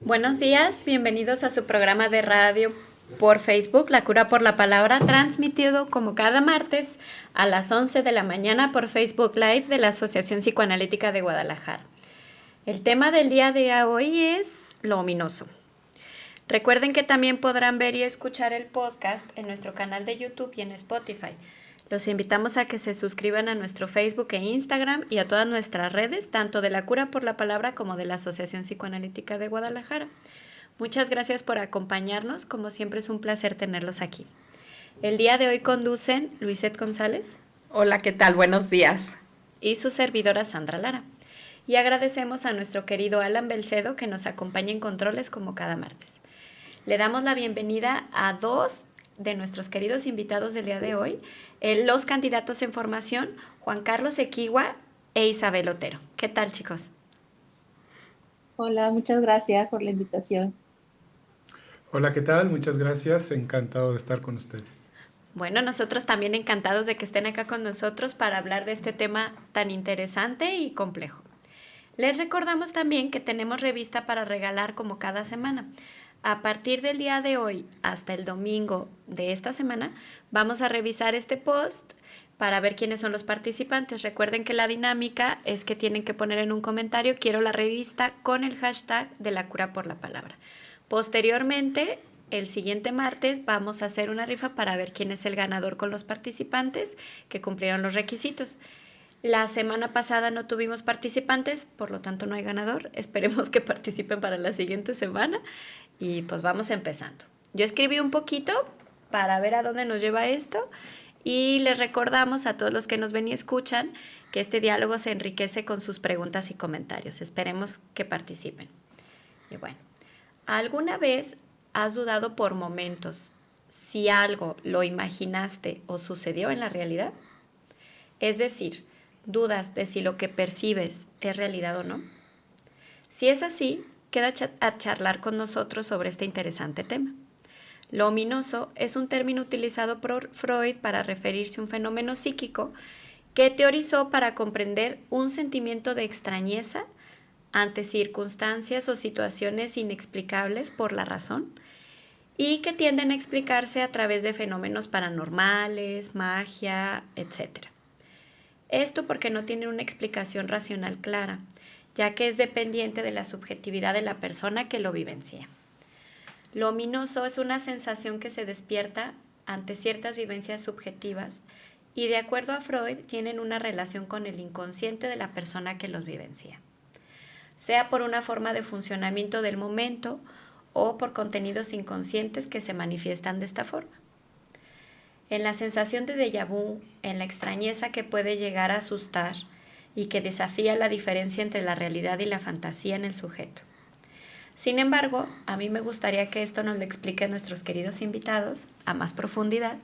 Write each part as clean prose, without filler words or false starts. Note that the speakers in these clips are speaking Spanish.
Buenos días, bienvenidos a su programa de radio por Facebook, La Cura por la Palabra, transmitido como cada martes a las 11 de la mañana por Facebook Live de la Asociación Psicoanalítica de Guadalajara. El tema del día de hoy es lo ominoso. Recuerden que también podrán ver y escuchar el podcast en nuestro canal de YouTube y en Spotify. Los invitamos a que se suscriban a nuestro Facebook e Instagram y a todas nuestras redes, tanto de La Cura por la Palabra como de la Asociación Psicoanalítica de Guadalajara. Muchas gracias por acompañarnos, como siempre es un placer tenerlos aquí. El día de hoy conducen Luisette González. Hola, ¿qué tal? Buenos días. Y su servidora Sandra Lara. Y agradecemos a nuestro querido Alan Belcedo que nos acompaña en controles como cada martes. Le damos la bienvenida a dos de nuestros queridos invitados del día de hoy, los candidatos en formación, Juan Carlos Equigua e Isabel Otero. ¿Qué tal, chicos? Hola, muchas gracias por la invitación. Hola, ¿qué tal? Muchas gracias. Encantado de estar con ustedes. Bueno, nosotros también encantados de que estén acá con nosotros para hablar de este tema tan interesante y complejo. Les recordamos también que tenemos revista para regalar como cada semana. A partir del día de hoy hasta el domingo de esta semana, vamos a revisar este post para ver quiénes son los participantes. Recuerden que la dinámica es que tienen que poner en un comentario "quiero la revista" con el hashtag de La Cura por la Palabra. Posteriormente, el siguiente martes vamos a hacer una rifa para ver quién es el ganador con los participantes que cumplieron los requisitos. La semana pasada no tuvimos participantes, por lo tanto no hay ganador. Esperemos que participen para la siguiente semana y pues vamos empezando. Yo escribí un poquito para ver a dónde nos lleva esto y les recordamos a todos los que nos ven y escuchan que este diálogo se enriquece con sus preguntas y comentarios. Esperemos que participen. Y bueno, ¿alguna vez has dudado por momentos si algo lo imaginaste o sucedió en la realidad? Es decir, dudas de si lo que percibes es realidad o no. Si es así, queda a charlar con nosotros sobre este interesante tema. Lo ominoso es un término utilizado por Freud para referirse a un fenómeno psíquico que teorizó para comprender un sentimiento de extrañeza ante circunstancias o situaciones inexplicables por la razón y que tienden a explicarse a través de fenómenos paranormales, magia, etc. Esto porque no tiene una explicación racional clara, ya que es dependiente de la subjetividad de la persona que lo vivencia. Lo ominoso es una sensación que se despierta ante ciertas vivencias subjetivas y, de acuerdo a Freud, tienen una relación con el inconsciente de la persona que los vivencia, sea por una forma de funcionamiento del momento o por contenidos inconscientes que se manifiestan de esta forma. En la sensación de déjà vu, en la extrañeza que puede llegar a asustar y que desafía la diferencia entre la realidad y la fantasía en el sujeto. Sin embargo, a mí me gustaría que esto nos lo expliquen nuestros queridos invitados a más profundidad.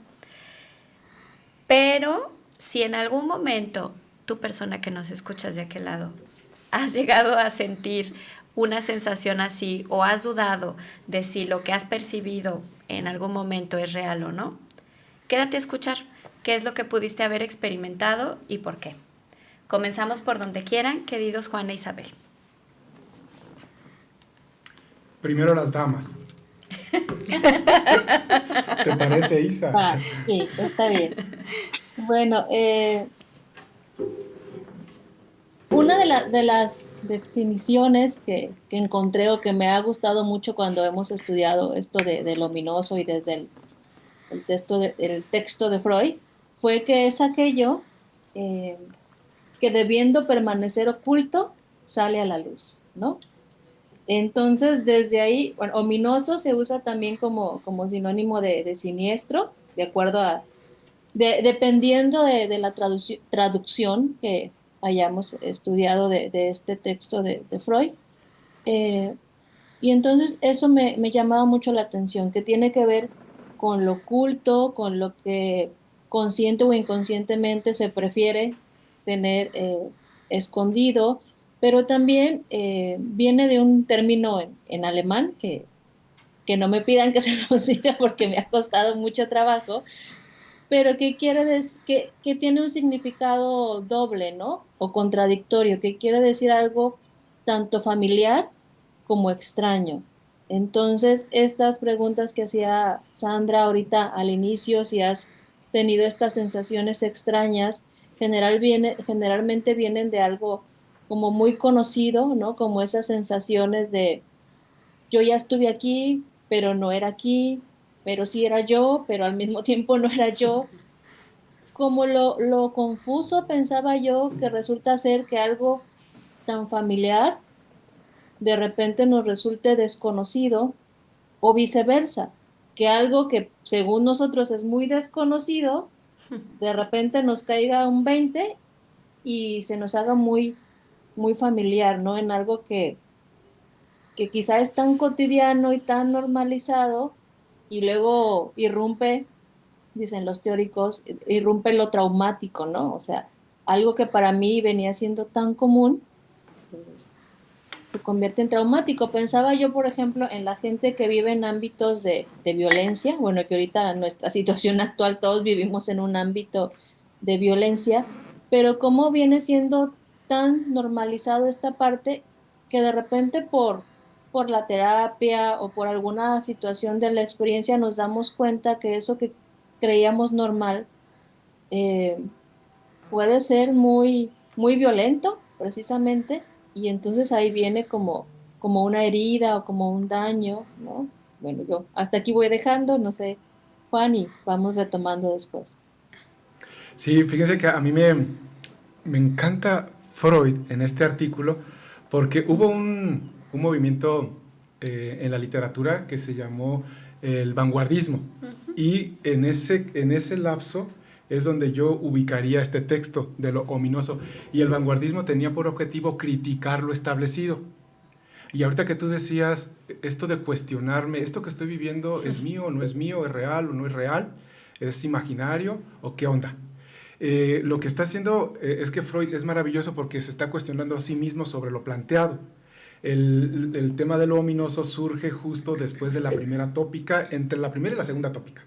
Pero si en algún momento, tú persona que nos escuchas de aquel lado, has llegado a sentir una sensación así o has dudado de si lo que has percibido en algún momento es real o no, quédate a escuchar qué es lo que pudiste haber experimentado y por qué. Comenzamos por donde quieran, queridos Juan e Isabel. Primero las damas. ¿Te parece, Isa? Sí, está bien. Bueno, una de las definiciones que encontré o que me ha gustado mucho cuando hemos estudiado esto del ominoso y desde el texto de Freud fue que es aquello eh, que debiendo permanecer oculto sale a la luz, ¿no? Entonces, desde ahí, bueno, ominoso se usa también como sinónimo de siniestro, de acuerdo a, dependiendo de la traducción que hayamos estudiado de este texto de Freud. Eh, y entonces eso me llamaba mucho la atención, que tiene que ver con lo oculto, con lo que consciente o inconscientemente se prefiere tener escondido, pero también viene de un término en alemán que no me pidan que se lo diga porque me ha costado mucho trabajo, pero que quiere decir que tiene un significado doble, ¿no? O contradictorio, que quiere decir algo tanto familiar como extraño. Entonces, estas preguntas que hacía Sandra ahorita al inicio, si has tenido estas sensaciones extrañas, generalmente vienen de algo como muy conocido, ¿no? Como esas sensaciones de yo ya estuve aquí, pero no era aquí, pero sí era yo, pero al mismo tiempo no era yo. Como lo confuso pensaba yo que resulta ser que algo tan familiar de repente nos resulte desconocido o viceversa, que algo que según nosotros es muy desconocido, de repente nos caiga un 20 y se nos haga muy familiar, ¿no? En algo que quizá es tan cotidiano y tan normalizado y luego irrumpe, dicen los teóricos, irrumpe lo traumático, ¿no? O sea, algo que para mí venía siendo tan común, eh, se convierte en traumático. Pensaba yo, por ejemplo, en la gente que vive en ámbitos de violencia, bueno, que ahorita en nuestra situación actual todos vivimos en un ámbito de violencia, pero cómo viene siendo tan normalizado esta parte que de repente por la terapia o por alguna situación de la experiencia nos damos cuenta que eso que creíamos normal eh, puede ser muy violento, precisamente, y entonces ahí viene como una herida o como un daño, ¿no? Bueno, yo hasta aquí voy dejando, no sé, Juan, y vamos retomando después. Sí, fíjense que a mí me encanta Freud en este artículo porque hubo un movimiento en la literatura que se llamó el vanguardismo. Y en ese lapso es donde yo ubicaría este texto de lo ominoso. Y el vanguardismo tenía por objetivo criticar lo establecido. Y ahorita que tú decías esto de cuestionarme, esto que estoy viviendo es mío o no es mío, es real o no es real, es imaginario o qué onda. Lo que está haciendo es que Freud es maravilloso porque se está cuestionando a sí mismo sobre lo planteado. El tema de lo ominoso surge justo después de la primera tópica, entre la primera y la segunda tópica.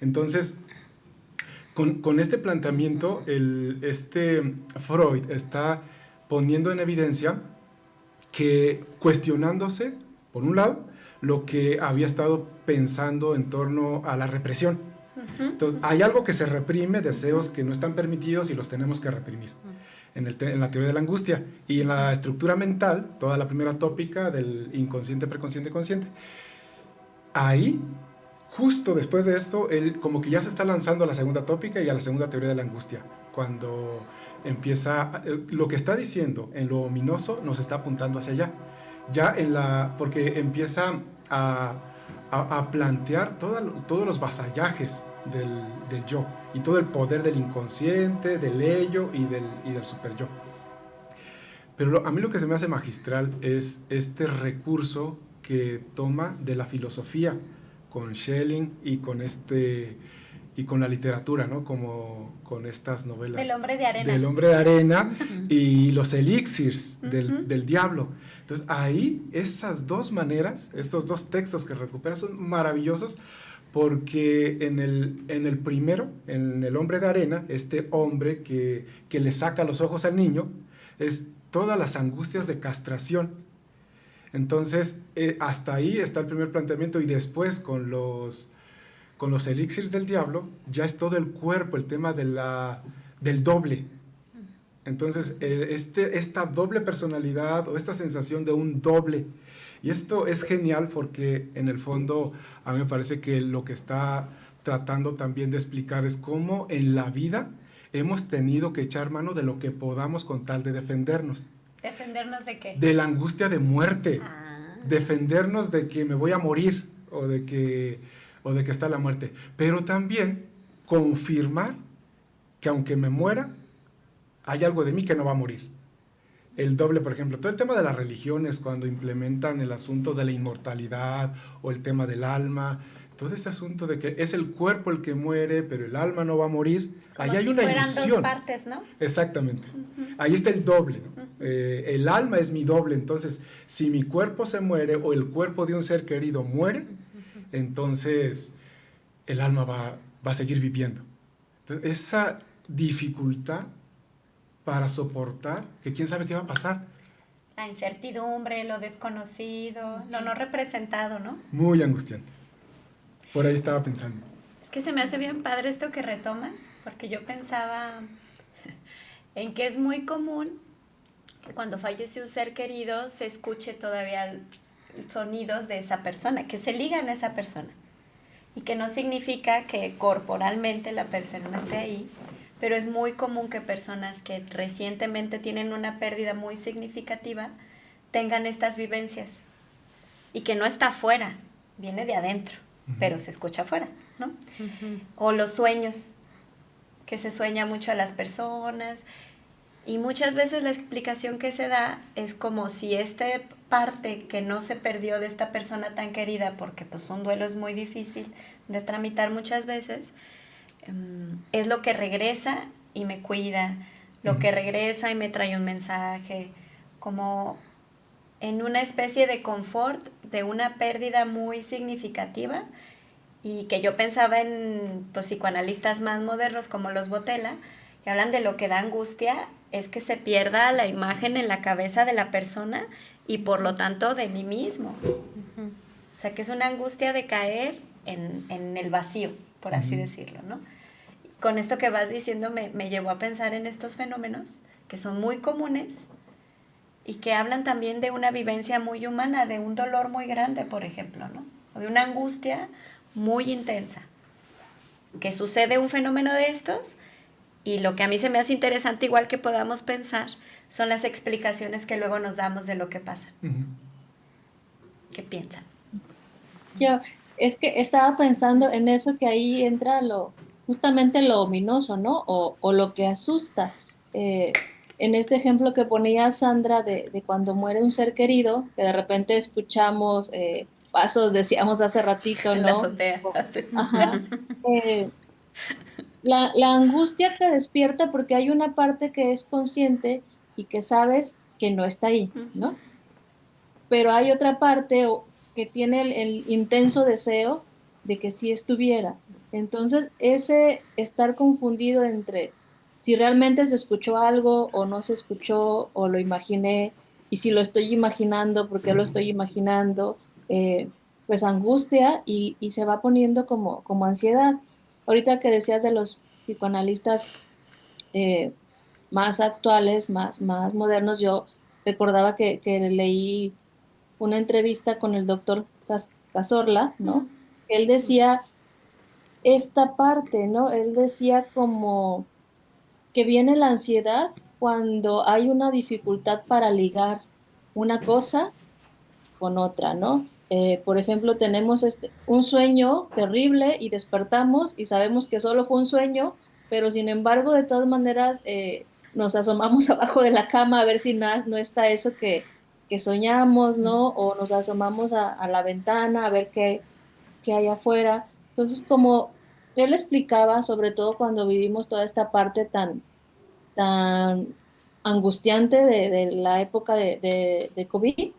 Entonces, con este planteamiento, Freud está poniendo en evidencia que cuestionándose, por un lado, lo que había estado pensando en torno a la represión. Entonces, hay algo que se reprime, deseos que no están permitidos y los tenemos que reprimir. En la teoría de la angustia y en la estructura mental, toda la primera tópica del inconsciente, preconsciente, consciente. Ahí, justo después de esto, él como que ya se está lanzando a la segunda tópica y a la segunda teoría de la angustia. Cuando empieza, lo que está diciendo en lo ominoso nos está apuntando hacia allá. Porque empieza a plantear todos los vasallajes del yo y todo el poder del inconsciente, del ello y del super yo. Pero a mí lo que se me hace magistral es este recurso que toma de la filosofía con Schelling y con la literatura, ¿no? Como con estas novelas. Del hombre de arena. Del hombre de arena y los elixirs del diablo. Entonces ahí esas dos maneras, estos dos textos que recupera son maravillosos porque en el primero, en el hombre de arena, este hombre que le saca los ojos al niño, es todas las angustias de castración. Entonces, hasta ahí está el primer planteamiento y después con los elixirs del diablo, ya es todo el cuerpo, el tema del doble. Entonces, esta doble personalidad o esta sensación de un doble. Y esto es genial porque en el fondo a mí me parece que lo que está tratando también de explicar es cómo en la vida hemos tenido que echar mano de lo que podamos con tal de defendernos. ¿Defendernos de qué? De la angustia de muerte. Defendernos de que me voy a morir o de que está la muerte. Pero también confirmar que aunque me muera, hay algo de mí que no va a morir. El doble, por ejemplo, todo el tema de las religiones, cuando implementan el asunto de la inmortalidad o el tema del alma, todo este asunto de que es el cuerpo el que muere, pero el alma no va a morir. Como ahí hay si una fueran ilusión. dos partes, ¿no? Exactamente. Ahí está el doble, ¿no? El alma es mi doble, entonces si mi cuerpo se muere o el cuerpo de un ser querido muere, entonces el alma va a seguir viviendo. Entonces, esa dificultad para soportar que quién sabe qué va a pasar. La incertidumbre, lo desconocido, lo no representado, ¿no? Muy angustiante. Por ahí estaba pensando. Es que se me hace bien padre esto que retomas, porque yo pensaba en que es muy común que cuando fallece un ser querido se escuche todavía sonidos de esa persona, que se ligan a esa persona. Y que no significa que corporalmente la persona esté ahí, pero es muy común que personas que recientemente tienen una pérdida muy significativa tengan estas vivencias y que no está afuera, viene de adentro, pero se escucha afuera, ¿no? O los sueños, que se sueña mucho a las personas y muchas veces la explicación que se da es como si esta parte que no se perdió de esta persona tan querida, porque pues un duelo es muy difícil de tramitar muchas veces, es lo que regresa y me cuida, lo que regresa y me trae un mensaje, como en una especie de confort de una pérdida muy significativa y que yo pensaba en pues, psicoanalistas más modernos como los Botella, que hablan de lo que da angustia es que se pierda la imagen en la cabeza de la persona y por lo tanto de mí mismo. O sea, que es una angustia de caer en el vacío, por así decirlo, ¿no? Con esto que vas diciendo me llevó a pensar en estos fenómenos que son muy comunes y que hablan también de una vivencia muy humana, de un dolor muy grande, por ejemplo, ¿no? O de una angustia muy intensa. Que sucede un fenómeno de estos y lo que a mí se me hace interesante, igual que podamos pensar, son las explicaciones que luego nos damos de lo que pasa. ¿Qué piensan? Yo es que estaba pensando en eso que ahí entra justamente lo ominoso, ¿no? O lo que asusta. En este ejemplo que ponía Sandra de cuando muere un ser querido, que de repente escuchamos pasos, decíamos hace ratito, En la ¿no? azotea. Ajá. Eh, la angustia que despierta porque hay una parte que es consciente y que sabes que no está ahí, ¿no? Pero hay otra parte que tiene el intenso deseo de que sí estuviera. Entonces, ese estar confundido entre si realmente se escuchó algo o no se escuchó o lo imaginé, y si lo estoy imaginando, ¿por qué lo estoy imaginando? Pues angustia y se va poniendo como ansiedad. Ahorita que decías de los psicoanalistas eh, más actuales, más modernos, yo recordaba que leí una entrevista con el doctor Cazorla, ¿no? Él decía esta parte, ¿no? Él decía como que viene la ansiedad cuando hay una dificultad para ligar una cosa con otra, ¿no? Por ejemplo, tenemos un sueño terrible y despertamos y sabemos que solo fue un sueño, pero sin embargo, de todas maneras, nos asomamos abajo de la cama a ver si no está eso que soñamos, ¿no? O nos asomamos a la ventana a ver qué hay afuera. Entonces, como él explicaba, sobre todo cuando vivimos toda esta parte tan angustiante de la época de COVID,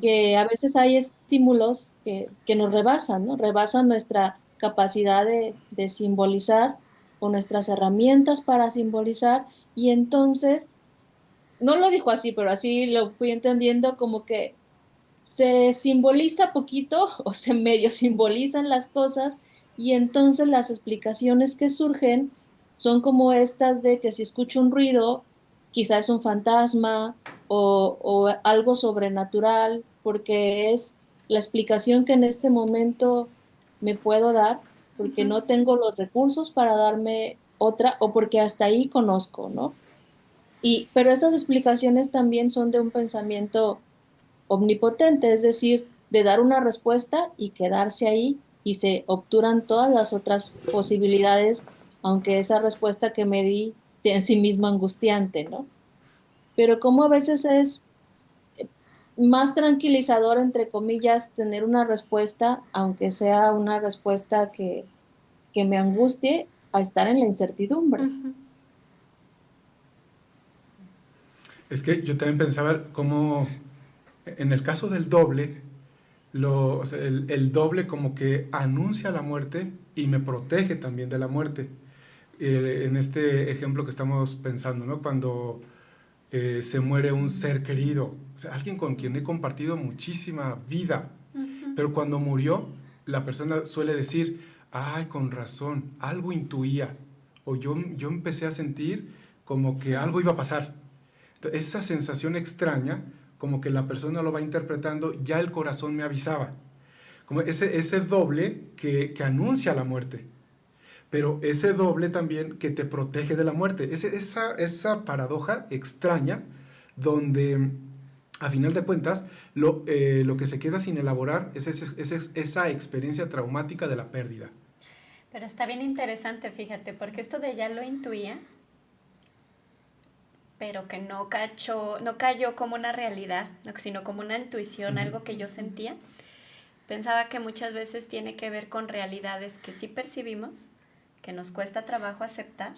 que a veces hay estímulos que nos rebasan, ¿no? Rebasan nuestra capacidad de simbolizar o nuestras herramientas para simbolizar y entonces, no lo dijo así, pero así lo fui entendiendo como que se simboliza poquito o se medio simbolizan las cosas y entonces las explicaciones que surgen son como estas de que si escucho un ruido, quizás es un fantasma o algo sobrenatural, porque es la explicación que en este momento me puedo dar, porque no tengo los recursos para darme otra o porque hasta ahí conozco, ¿no? Pero esas explicaciones también son de un pensamiento omnipotente, es decir, de dar una respuesta y quedarse ahí y se obturan todas las otras posibilidades, aunque esa respuesta que me di sea en sí misma angustiante, ¿no? Pero como a veces es más tranquilizador, entre comillas, tener una respuesta, aunque sea una respuesta que me angustie, a estar en la incertidumbre. Es que yo también pensaba cómo, en el caso del doble, o sea, el doble como que anuncia la muerte y me protege también de la muerte. En este ejemplo que estamos pensando, ¿no? Cuando se muere un ser querido, o sea, alguien con quien he compartido muchísima vida, pero cuando murió, la persona suele decir, ay, con razón, algo intuía, o yo empecé a sentir como que algo iba a pasar. Entonces, esa sensación extraña, como que la persona lo va interpretando, ya el corazón me avisaba, como ese doble que anuncia la muerte, pero ese doble también que te protege de la muerte. Esa paradoja extraña donde, a final de cuentas, lo que se queda sin elaborar es esa experiencia traumática de la pérdida. Pero está bien interesante, fíjate, porque esto de ya lo intuía, pero que no cayó como una realidad, sino como una intuición, algo que yo sentía. Pensaba que muchas veces tiene que ver con realidades que sí percibimos, que nos cuesta trabajo aceptar,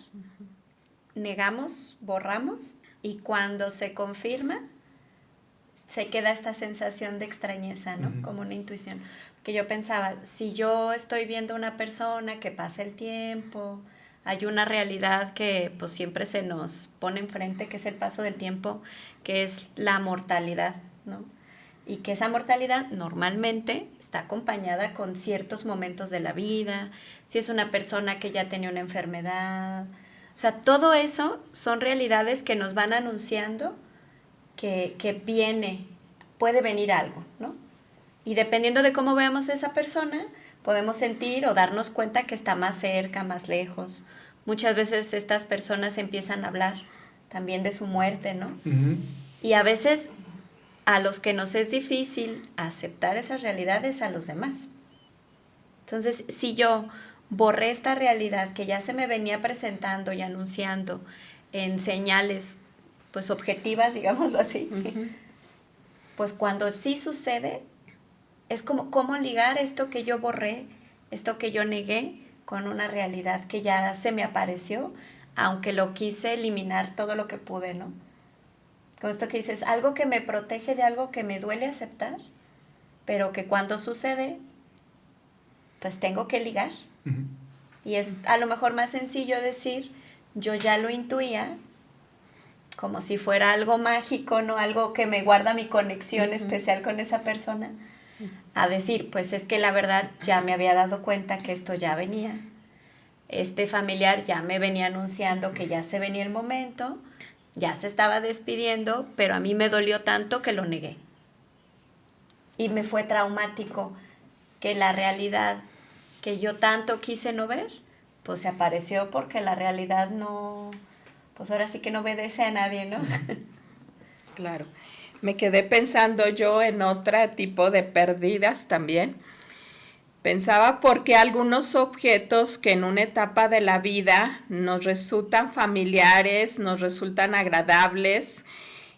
negamos, borramos, y cuando se confirma, se queda esta sensación de extrañeza, ¿no? Como una intuición. Que yo pensaba, si yo estoy viendo a una persona que pasa el tiempo, hay una realidad que pues siempre se nos pone enfrente, que es el paso del tiempo, que es la mortalidad, ¿no? Y que esa mortalidad normalmente está acompañada con ciertos momentos de la vida, si es una persona que ya tenía una enfermedad. O sea, todo eso son realidades que nos van anunciando que puede venir algo, ¿no? Y dependiendo de cómo veamos a esa persona, podemos sentir o darnos cuenta que está más cerca, más lejos. Muchas veces estas personas empiezan a hablar también de su muerte, ¿no? Y a veces a los que nos es difícil aceptar esas realidades, a los demás. Entonces, si yo borré esta realidad que ya se me venía presentando y anunciando en señales, pues objetivas, digámoslo así, pues cuando sí sucede, es como cómo ligar esto que yo borré, esto que yo negué, con una realidad que ya se me apareció, aunque lo quise eliminar todo lo que pude, ¿no? Con esto que dices, algo que me protege de algo que me duele aceptar, pero que cuando sucede, pues tengo que ligar. Y es a lo mejor más sencillo decir, yo ya lo intuía, como si fuera algo mágico, ¿no? Algo que me guarda mi conexión especial con esa persona, a decir, pues es que la verdad ya me había dado cuenta que esto ya venía. Este familiar ya me venía anunciando que ya se venía el momento, ya se estaba despidiendo, pero a mí me dolió tanto que lo negué. Y me fue traumático que la realidad que yo tanto quise no ver, pues se apareció porque la realidad no, pues ahora sí que no obedece a nadie, ¿no? Claro. Me quedé pensando yo en otro tipo de pérdidas también. Pensaba por qué algunos objetos que en una etapa de la vida nos resultan familiares, nos resultan agradables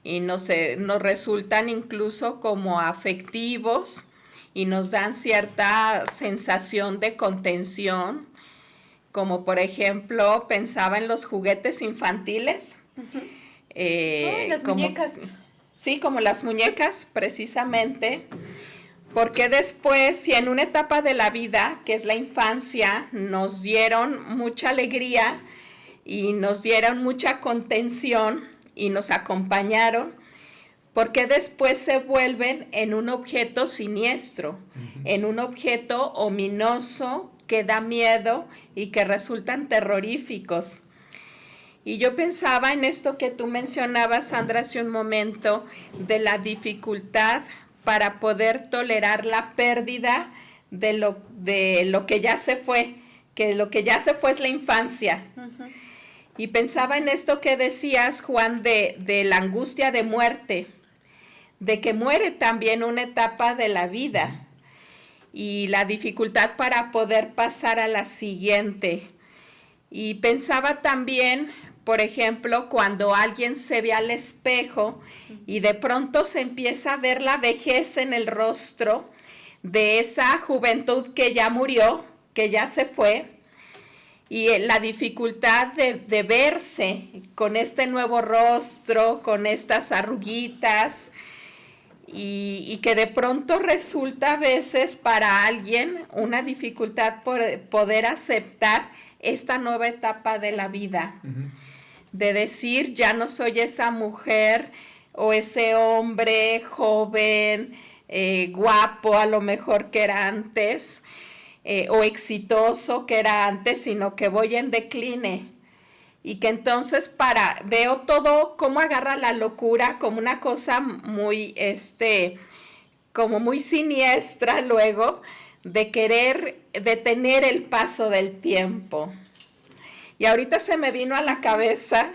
y nos resultan incluso como afectivos y nos dan cierta sensación de contención, como por ejemplo pensaba en los juguetes infantiles. Las muñecas. Sí, como las muñecas, precisamente. Porque después, si en una etapa de la vida, que es la infancia, nos dieron mucha alegría y nos dieron mucha contención y nos acompañaron, ¿por qué después se vuelven en un objeto siniestro, en un objeto ominoso que da miedo y que resultan terroríficos? Y yo pensaba en esto que tú mencionabas, Sandra, hace un momento, de la dificultad para poder tolerar la pérdida de lo que ya se fue, que lo que ya se fue es la infancia. Y pensaba en esto que decías, Juan, de la angustia de muerte, de que muere también una etapa de la vida y la dificultad para poder pasar a la siguiente. Y pensaba también, por ejemplo, cuando alguien se ve al espejo y de pronto se empieza a ver la vejez en el rostro de esa juventud que ya murió, que ya se fue, y la dificultad de verse con este nuevo rostro, con estas arruguitas, y que de pronto resulta a veces para alguien una dificultad por poder aceptar esta nueva etapa de la vida. De decir, ya no soy esa mujer o ese hombre joven, guapo a lo mejor que era antes, o exitoso que era antes, sino que voy en decline. Y que entonces veo todo cómo agarra la locura como una cosa muy, como muy siniestra luego, de querer detener el paso del tiempo. Y ahorita se me vino a la cabeza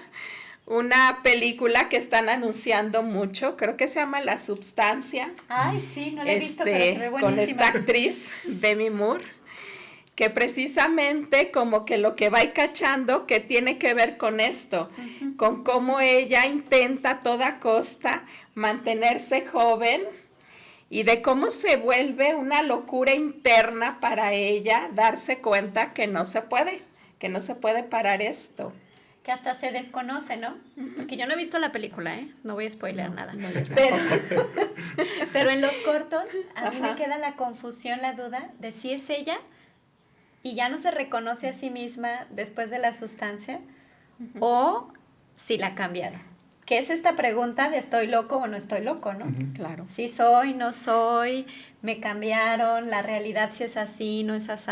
una película que están anunciando mucho, creo que se llama La Substancia. Ay, sí, no la he visto, pero se ve buenísima. Con esta actriz, Demi Moore, que precisamente como que lo que va cachando que tiene que ver con esto, con cómo ella intenta a toda costa mantenerse joven y de cómo se vuelve una locura interna para ella darse cuenta que no se puede parar esto. Que hasta se desconoce, ¿no? Porque yo no he visto la película, ¿eh? No voy a spoilear nada. No, pero en los cortos a mí me queda la confusión, la duda de si es ella y ya no se reconoce a sí misma después de la sustancia o si la cambiaron. Que es esta pregunta de estoy loco o no estoy loco, ¿no? Claro. Si soy, no soy, me cambiaron, la realidad si es así, no es así.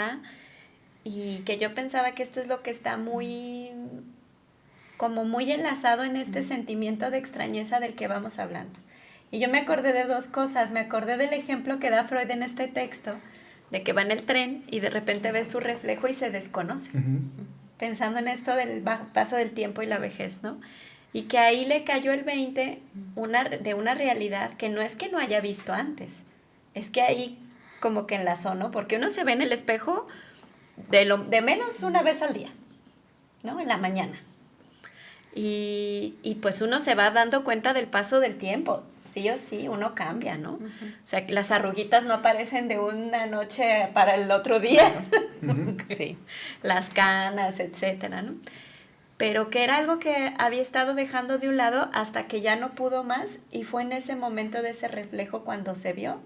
Y que yo pensaba que esto es lo que está muy enlazado en este sentimiento de extrañeza del que vamos hablando. Y yo me acordé de dos cosas. Me acordé del ejemplo que da Freud en este texto, de que va en el tren y de repente ve su reflejo y se desconoce, pensando en esto del paso del tiempo y la vejez, ¿no? Y que ahí le cayó el 20 de una realidad que no es que no haya visto antes, es que ahí como que enlazó, ¿no? Porque uno se ve en el espejo de menos una vez al día, ¿no? En la mañana. Y pues uno se va dando cuenta del paso del tiempo. Sí o sí, uno cambia, ¿no? O sea, las arruguitas no aparecen de una noche para el otro día. Sí. Las canas, etcétera, ¿no? Pero que era algo que había estado dejando de un lado hasta que ya no pudo más y fue en ese momento de ese reflejo cuando se vio,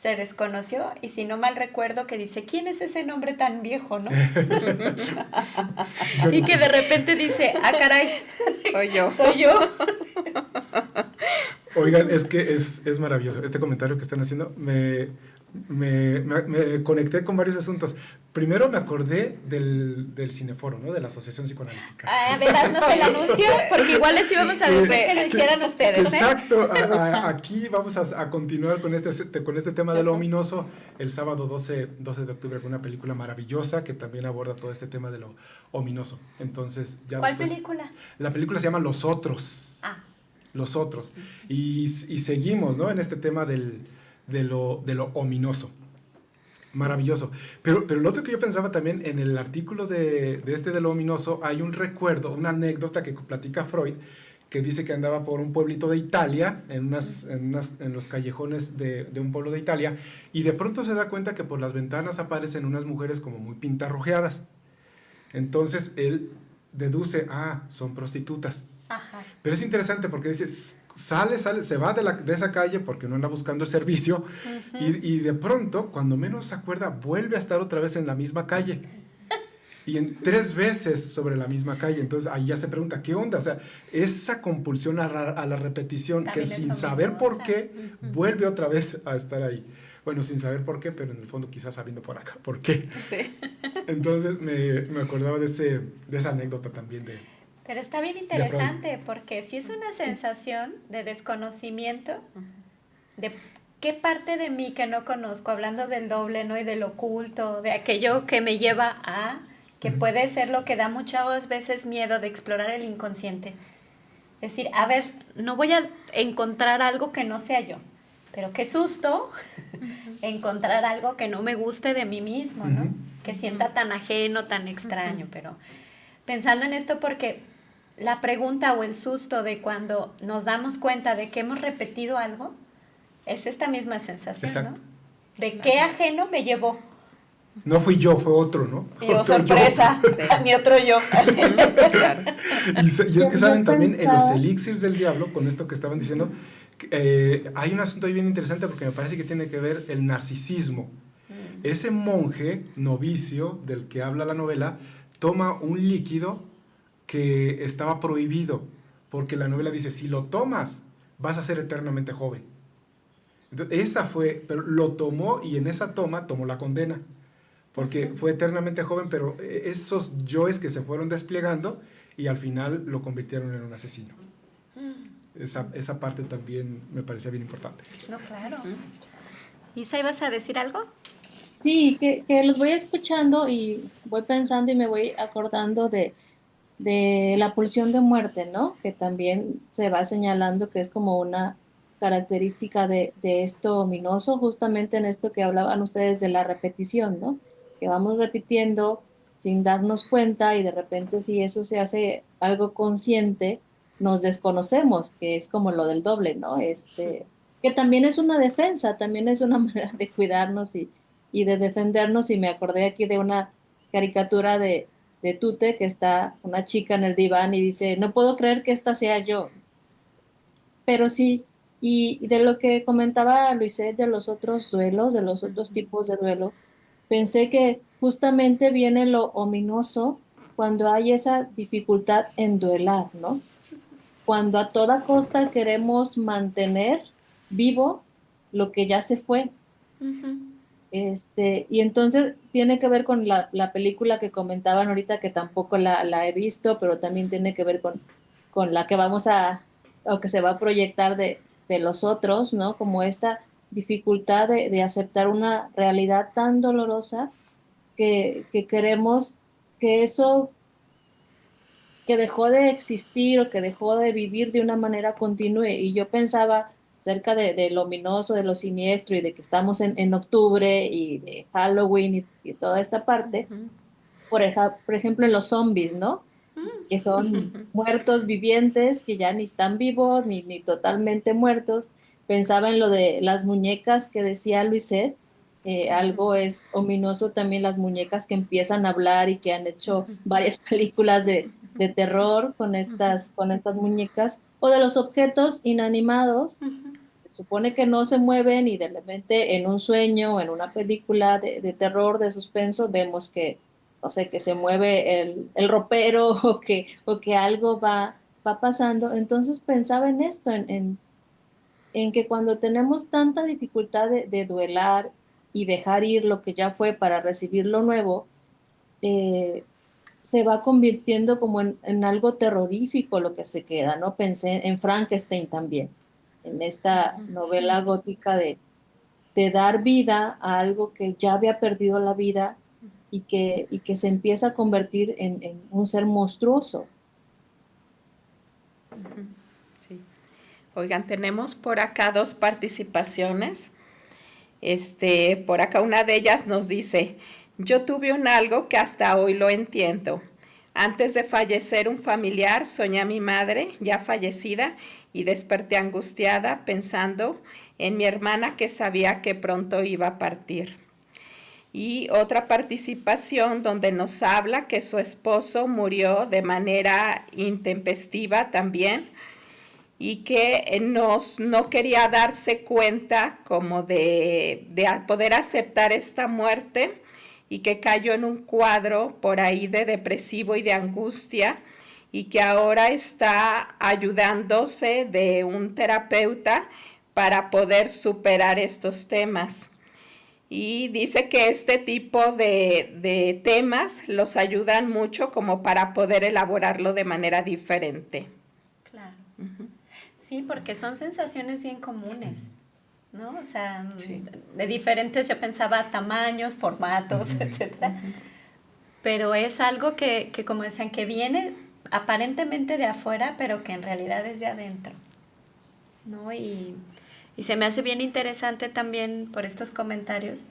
se desconoció y si no mal recuerdo que dice, ¿quién es ese nombre tan viejo, no? Y que de repente dice, ah, caray, soy yo. Soy yo. Oigan, es que es maravilloso. Este comentario que están haciendo, me conecté con varios asuntos. Primero me acordé del Cineforo, ¿no? De la Asociación Psicoanalítica. Ah, ¿verdad? No se lo anuncio, porque igual les íbamos a decir que lo hicieran ustedes, ¿eh? Exacto. Aquí vamos a continuar con este tema de lo ominoso. El sábado 12 de octubre con una película maravillosa que también aborda todo este tema de lo ominoso. Entonces, ya ¿Cuál película? La película se llama Los Otros. Ah. Los Otros. Y seguimos, ¿no? En este tema de lo ominoso. Maravilloso. Pero lo otro que yo pensaba también, en el artículo de lo ominoso, hay un recuerdo, una anécdota que platica Freud, que dice que andaba por un pueblito de Italia, en los callejones de un pueblo de Italia, y de pronto se da cuenta que por las ventanas aparecen unas mujeres como muy pintarrojeadas. Entonces él deduce, son prostitutas. Ajá. Pero es interesante porque dice, sale, se va de esa calle porque no anda buscando el servicio, y de pronto, cuando menos se acuerda, vuelve a estar otra vez en la misma calle. Y 3 veces sobre la misma calle. Entonces ahí ya se pregunta, ¿qué onda? O sea, esa compulsión a la repetición, también que sin saber por qué, vuelve otra vez a estar ahí. Bueno, sin saber por qué, pero en el fondo quizás sabiendo por qué. Sí. Entonces me acordaba de esa anécdota también Pero está bien interesante porque sí es una sensación de desconocimiento de qué parte de mí que no conozco, hablando del doble, ¿no? Y del oculto, de aquello que me lleva a, que puede ser lo que da muchas veces miedo de explorar el inconsciente. Es decir, a ver, no voy a encontrar algo que no sea yo, pero qué susto encontrar algo que no me guste de mí mismo, ¿no? Que sienta tan ajeno, tan extraño, pero pensando en esto porque la pregunta o el susto de cuando nos damos cuenta de que hemos repetido algo es esta misma sensación, exacto, ¿no? De qué ajeno me llevó. No fui yo, fue otro, ¿no? Y yo, sorpresa, mi otro yo. Claro. Y es que saben también en los elixirs del diablo, con esto que estaban diciendo, hay un asunto ahí bien interesante porque me parece que tiene que ver el narcisismo. Ese monje novicio del que habla la novela toma un líquido que estaba prohibido, porque la novela dice, si lo tomas, vas a ser eternamente joven. Entonces, esa fue, pero lo tomó y en esa toma tomó la condena, porque fue eternamente joven, pero esos yoes que se fueron desplegando y al final lo convirtieron en un asesino. Esa parte también me parecía bien importante. No, claro. Isa, ¿ibas a decir algo? Sí, que los voy escuchando y voy pensando y me voy acordando de la pulsión de muerte, ¿no? Que también se va señalando que es como una característica de esto ominoso, justamente en esto que hablaban ustedes de la repetición, ¿no? Que vamos repitiendo sin darnos cuenta y de repente si eso se hace algo consciente, nos desconocemos, que es como lo del doble, ¿no? Que también es una defensa, también es una manera de cuidarnos y de defendernos. Y me acordé aquí de una caricatura de Tute, que está una chica en el diván y dice, no puedo creer que esta sea yo. Pero sí, y de lo que comentaba Luisette de los otros duelos, de los otros tipos de duelo, pensé que justamente viene lo ominoso cuando hay esa dificultad en duelar, ¿no? Cuando a toda costa queremos mantener vivo lo que ya se fue. Y entonces tiene que ver con la película que comentaban ahorita, que tampoco la he visto, pero también tiene que ver con la que o que se va a proyectar de los otros, ¿no? Como esta dificultad de aceptar una realidad tan dolorosa que queremos que eso que dejó de existir o que dejó de vivir de una manera continua. Y yo pensaba acerca de lo ominoso, de lo siniestro y de que estamos en octubre y de Halloween y toda esta parte, por ejemplo, en los zombies, ¿no? Que son muertos vivientes, que ya ni están vivos ni totalmente muertos. Pensaba en lo de las muñecas que decía Luisette. Algo es ominoso también las muñecas que empiezan a hablar y que han hecho varias películas de terror con estas muñecas, o de los objetos inanimados. Se supone que no se mueven y de repente en un sueño o en una película de terror, de suspenso, vemos que, o sea, que se mueve el ropero o que algo va pasando. Entonces pensaba en esto, en que cuando tenemos tanta dificultad de duelar y dejar ir lo que ya fue para recibir lo nuevo, eh, se va convirtiendo como en algo terrorífico lo que se queda, ¿no? Pensé en Frankenstein también, en esta novela gótica de dar vida a algo que ya había perdido la vida y que se empieza a convertir en un ser monstruoso. Sí. Oigan, tenemos por acá 2 participaciones. Por acá una de ellas nos dice, yo tuve un algo que hasta hoy lo entiendo. Antes de fallecer un familiar, soñé a mi madre, ya fallecida, y desperté angustiada pensando en mi hermana que sabía que pronto iba a partir. Y otra participación donde nos habla que su esposo murió de manera intempestiva también, y que no quería darse cuenta como de poder aceptar esta muerte, y que cayó en un cuadro por ahí de depresivo y de angustia, y que ahora está ayudándose de un terapeuta para poder superar estos temas. Y dice que este tipo de temas los ayudan mucho como para poder elaborarlo de manera diferente. Claro. Sí, porque son sensaciones bien comunes, ¿no? O sea, de diferentes, yo pensaba tamaños, formatos, etcétera. Pero es algo que, como decían, que viene aparentemente de afuera, pero que en realidad es de adentro, ¿no? Y se me hace bien interesante también por estos comentarios,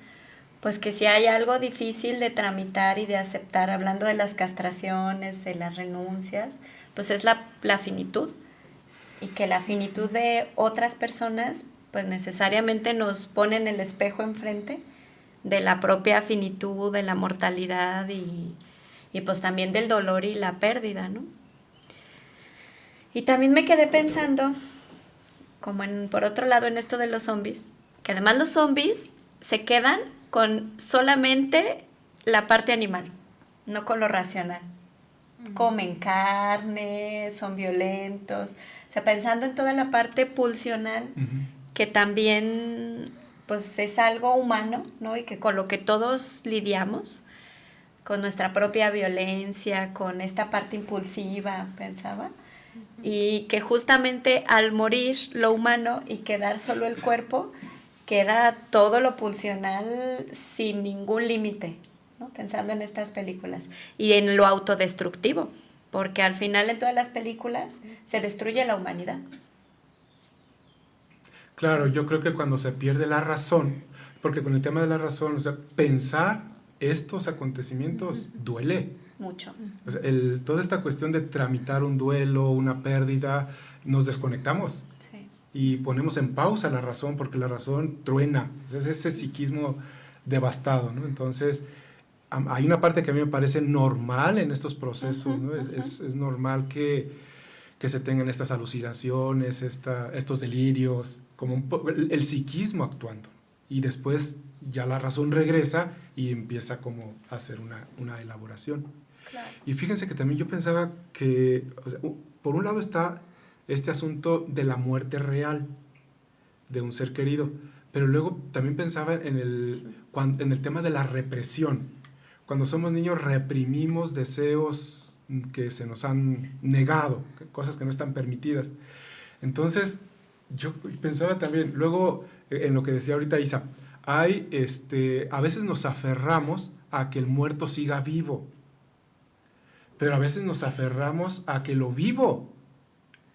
pues que si hay algo difícil de tramitar y de aceptar, hablando de las castraciones, de las renuncias, pues es la finitud. Y que la finitud de otras personas, pues necesariamente nos pone en el espejo enfrente de la propia finitud, de la mortalidad y pues también del dolor y la pérdida, ¿no? Y también me quedé pensando, como por otro lado en esto de los zombies, que además los zombies se quedan con solamente la parte animal, no con lo racional. comen carne, son violentos. O sea, pensando en toda la parte pulsional, que también pues es algo humano, ¿no? Y que con lo que todos lidiamos, con nuestra propia violencia, con esta parte impulsiva, pensaba, y que justamente al morir lo humano y quedar solo el cuerpo, queda todo lo pulsional sin ningún límite, ¿no? Pensando en estas películas y en lo autodestructivo, porque al final en todas las películas se destruye la humanidad. Claro, yo creo que cuando se pierde la razón, porque con el tema de la razón, o sea, pensar estos acontecimientos duele. Mucho. O sea, toda esta cuestión de tramitar un duelo, una pérdida, nos desconectamos. Sí. Y ponemos en pausa la razón porque la razón truena. Es ese psiquismo devastado, ¿no? Entonces, hay una parte que a mí me parece normal en estos procesos, ¿no? Es normal que se tengan estas alucinaciones, estos delirios, como el psiquismo actuando. Y después ya la razón regresa y empieza como a hacer una elaboración. Claro. Y fíjense que también yo pensaba que, o sea, por un lado está este asunto de la muerte real de un ser querido, pero luego también pensaba en el tema de la represión. Cuando somos niños reprimimos deseos que se nos han negado, cosas que no están permitidas. Entonces, yo pensaba también, luego en lo que decía ahorita Isa, a veces nos aferramos a que el muerto siga vivo, pero a veces nos aferramos a que lo vivo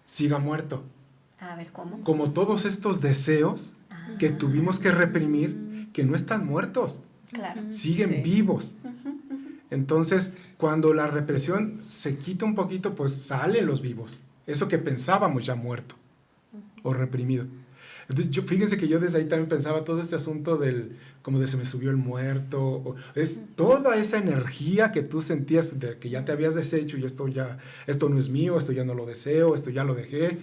siga muerto. A ver, ¿cómo? Como todos estos deseos que tuvimos que reprimir, que no están muertos, Claro. siguen vivos. Entonces, cuando la represión se quita un poquito, pues salen los vivos. Eso que pensábamos ya muerto o reprimido. Entonces, fíjense que yo desde ahí también pensaba todo este asunto como de se me subió el muerto. Es toda esa energía que tú sentías de que ya te habías deshecho y esto no es mío, esto ya no lo deseo, esto ya lo dejé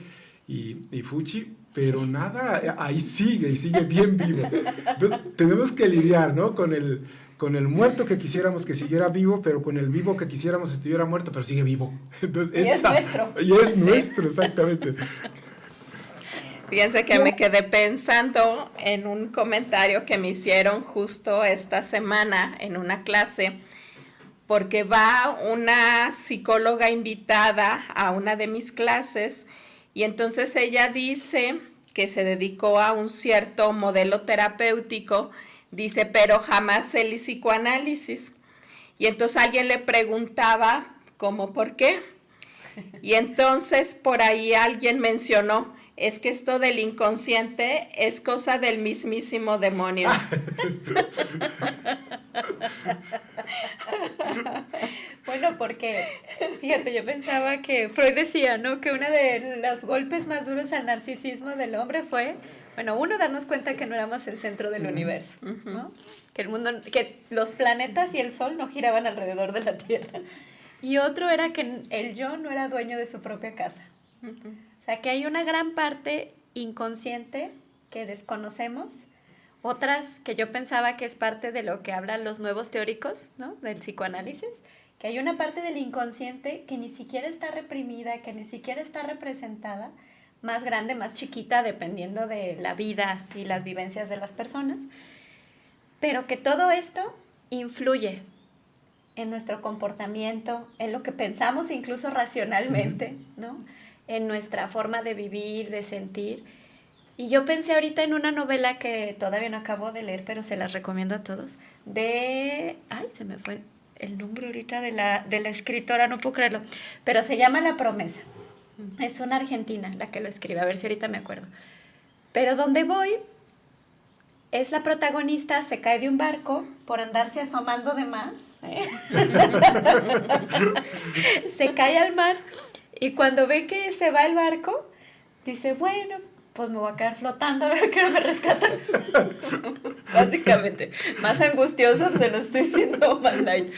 y fuchi, pero nada, ahí sigue y sigue bien vivo. Entonces, tenemos que lidiar, ¿no? Con el muerto que quisiéramos que siguiera vivo, pero con el vivo que quisiéramos estuviera muerto, pero sigue vivo. Entonces, es nuestro. Y es nuestro, exactamente. Fíjense que me quedé pensando en un comentario que me hicieron justo esta semana en una clase, porque va una psicóloga invitada a una de mis clases y entonces ella dice que se dedicó a un cierto modelo terapéutico, dice, pero jamás el psicoanálisis. Y entonces alguien le preguntaba, ¿cómo por qué? Y entonces por ahí alguien mencionó, es que esto del inconsciente es cosa del mismísimo demonio. Bueno, porque, fíjate, yo pensaba que Freud decía, ¿no? Que uno de los golpes más duros al narcisismo del hombre fue, bueno, uno, darnos cuenta que no éramos el centro del universo, ¿no? Que los planetas y el sol no giraban alrededor de la Tierra. Y otro era que el yo no era dueño de su propia casa. O sea, que hay una gran parte inconsciente que desconocemos, otras que yo pensaba que es parte de lo que hablan los nuevos teóricos, ¿no? Del psicoanálisis, que hay una parte del inconsciente que ni siquiera está reprimida, que ni siquiera está representada, más grande, más chiquita, dependiendo de la vida y las vivencias de las personas, pero que todo esto influye en nuestro comportamiento, en lo que pensamos incluso racionalmente, ¿no? En nuestra forma de vivir, de sentir. Y yo pensé ahorita en una novela que todavía no acabo de leer, pero se las recomiendo a todos, se me fue el nombre ahorita de la escritora, no puedo creerlo, pero se llama La Promesa. Es una argentina la que lo escribe, a ver si ahorita me acuerdo. Pero donde voy es la protagonista, se cae de un barco por andarse asomando de más. Se cae al mar. Y cuando ve que se va el barco, dice, bueno, pues me voy a quedar flotando a ver que no me rescatan. Básicamente, más angustioso, se lo estoy diciendo más light.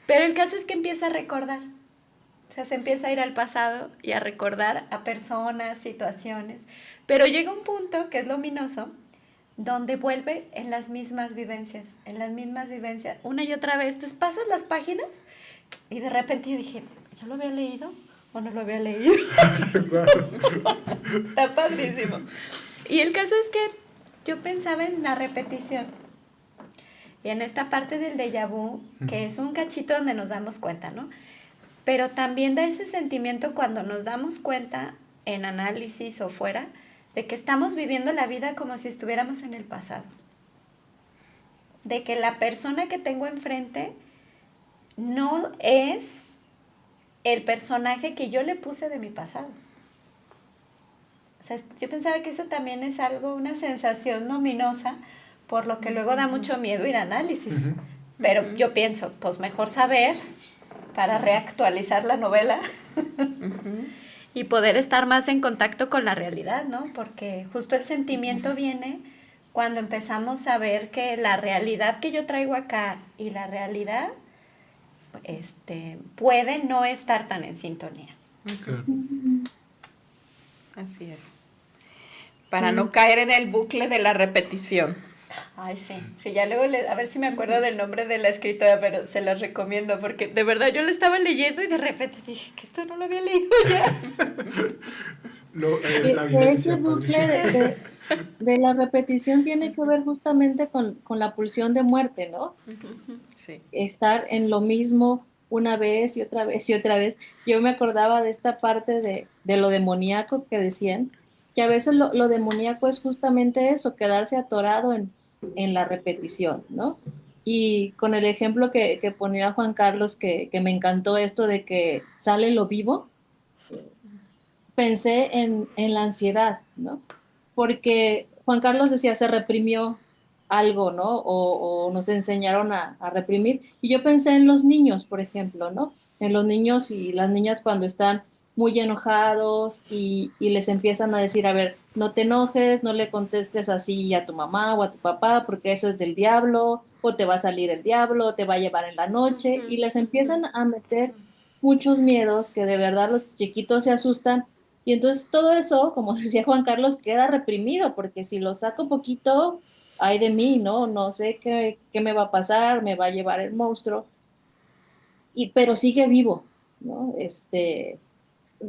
Pero el caso es que empieza a recordar. O sea, se empieza a ir al pasado y a recordar a personas, situaciones. Pero llega un punto, que es luminoso, donde vuelve en las mismas vivencias, una y otra vez. Entonces pasas las páginas y de repente yo dije, ¿yo lo había leído o no lo había leído? Está padrísimo. Y el caso es que yo pensaba en la repetición. Y en esta parte del déjà vu, que es un cachito donde nos damos cuenta, ¿no? Pero también da ese sentimiento cuando nos damos cuenta, en análisis o fuera, de que estamos viviendo la vida como si estuviéramos en el pasado. De que la persona que tengo enfrente no es el personaje que yo le puse de mi pasado. O sea, yo pensaba que eso también es algo, una sensación ominosa, por lo que luego da mucho miedo ir a análisis. Pero yo pienso, pues mejor saber para reactualizar la novela y poder estar más en contacto con la realidad, ¿no? Porque justo el sentimiento viene cuando empezamos a ver que la realidad que yo traigo acá y la realidad puede no estar tan en sintonía. Claro. Así es. Para no caer en el bucle de la repetición. Ay, sí. Sí, ya luego, a ver si me acuerdo del nombre de la escritora, pero se las recomiendo, porque de verdad yo la estaba leyendo y de repente dije que esto no lo había leído ya. La vivencia, ese bucle de la repetición tiene que ver justamente con la pulsión de muerte, ¿no? Sí. Estar en lo mismo una vez y otra vez y otra vez. Yo me acordaba de esta parte de lo demoníaco que decían, que a veces lo demoníaco es justamente eso, quedarse atorado en la repetición, ¿no? Y con el ejemplo que ponía Juan Carlos, que me encantó esto de que sale lo vivo, pensé en la ansiedad, ¿no? Porque Juan Carlos decía, se reprimió algo, ¿no? O nos enseñaron a reprimir. Y yo pensé en los niños, por ejemplo, ¿no? En los niños y las niñas cuando están muy enojados y les empiezan a decir, a ver, no te enojes, no le contestes así a tu mamá o a tu papá, porque eso es del diablo, o te va a salir el diablo, o te va a llevar en la noche, y les empiezan a meter muchos miedos que de verdad los chiquitos se asustan y entonces todo eso, como decía Juan Carlos, queda reprimido, porque si lo saco poquito, ay de mí, ¿no? No sé qué me va a pasar, me va a llevar el monstruo, pero sigue vivo, ¿no?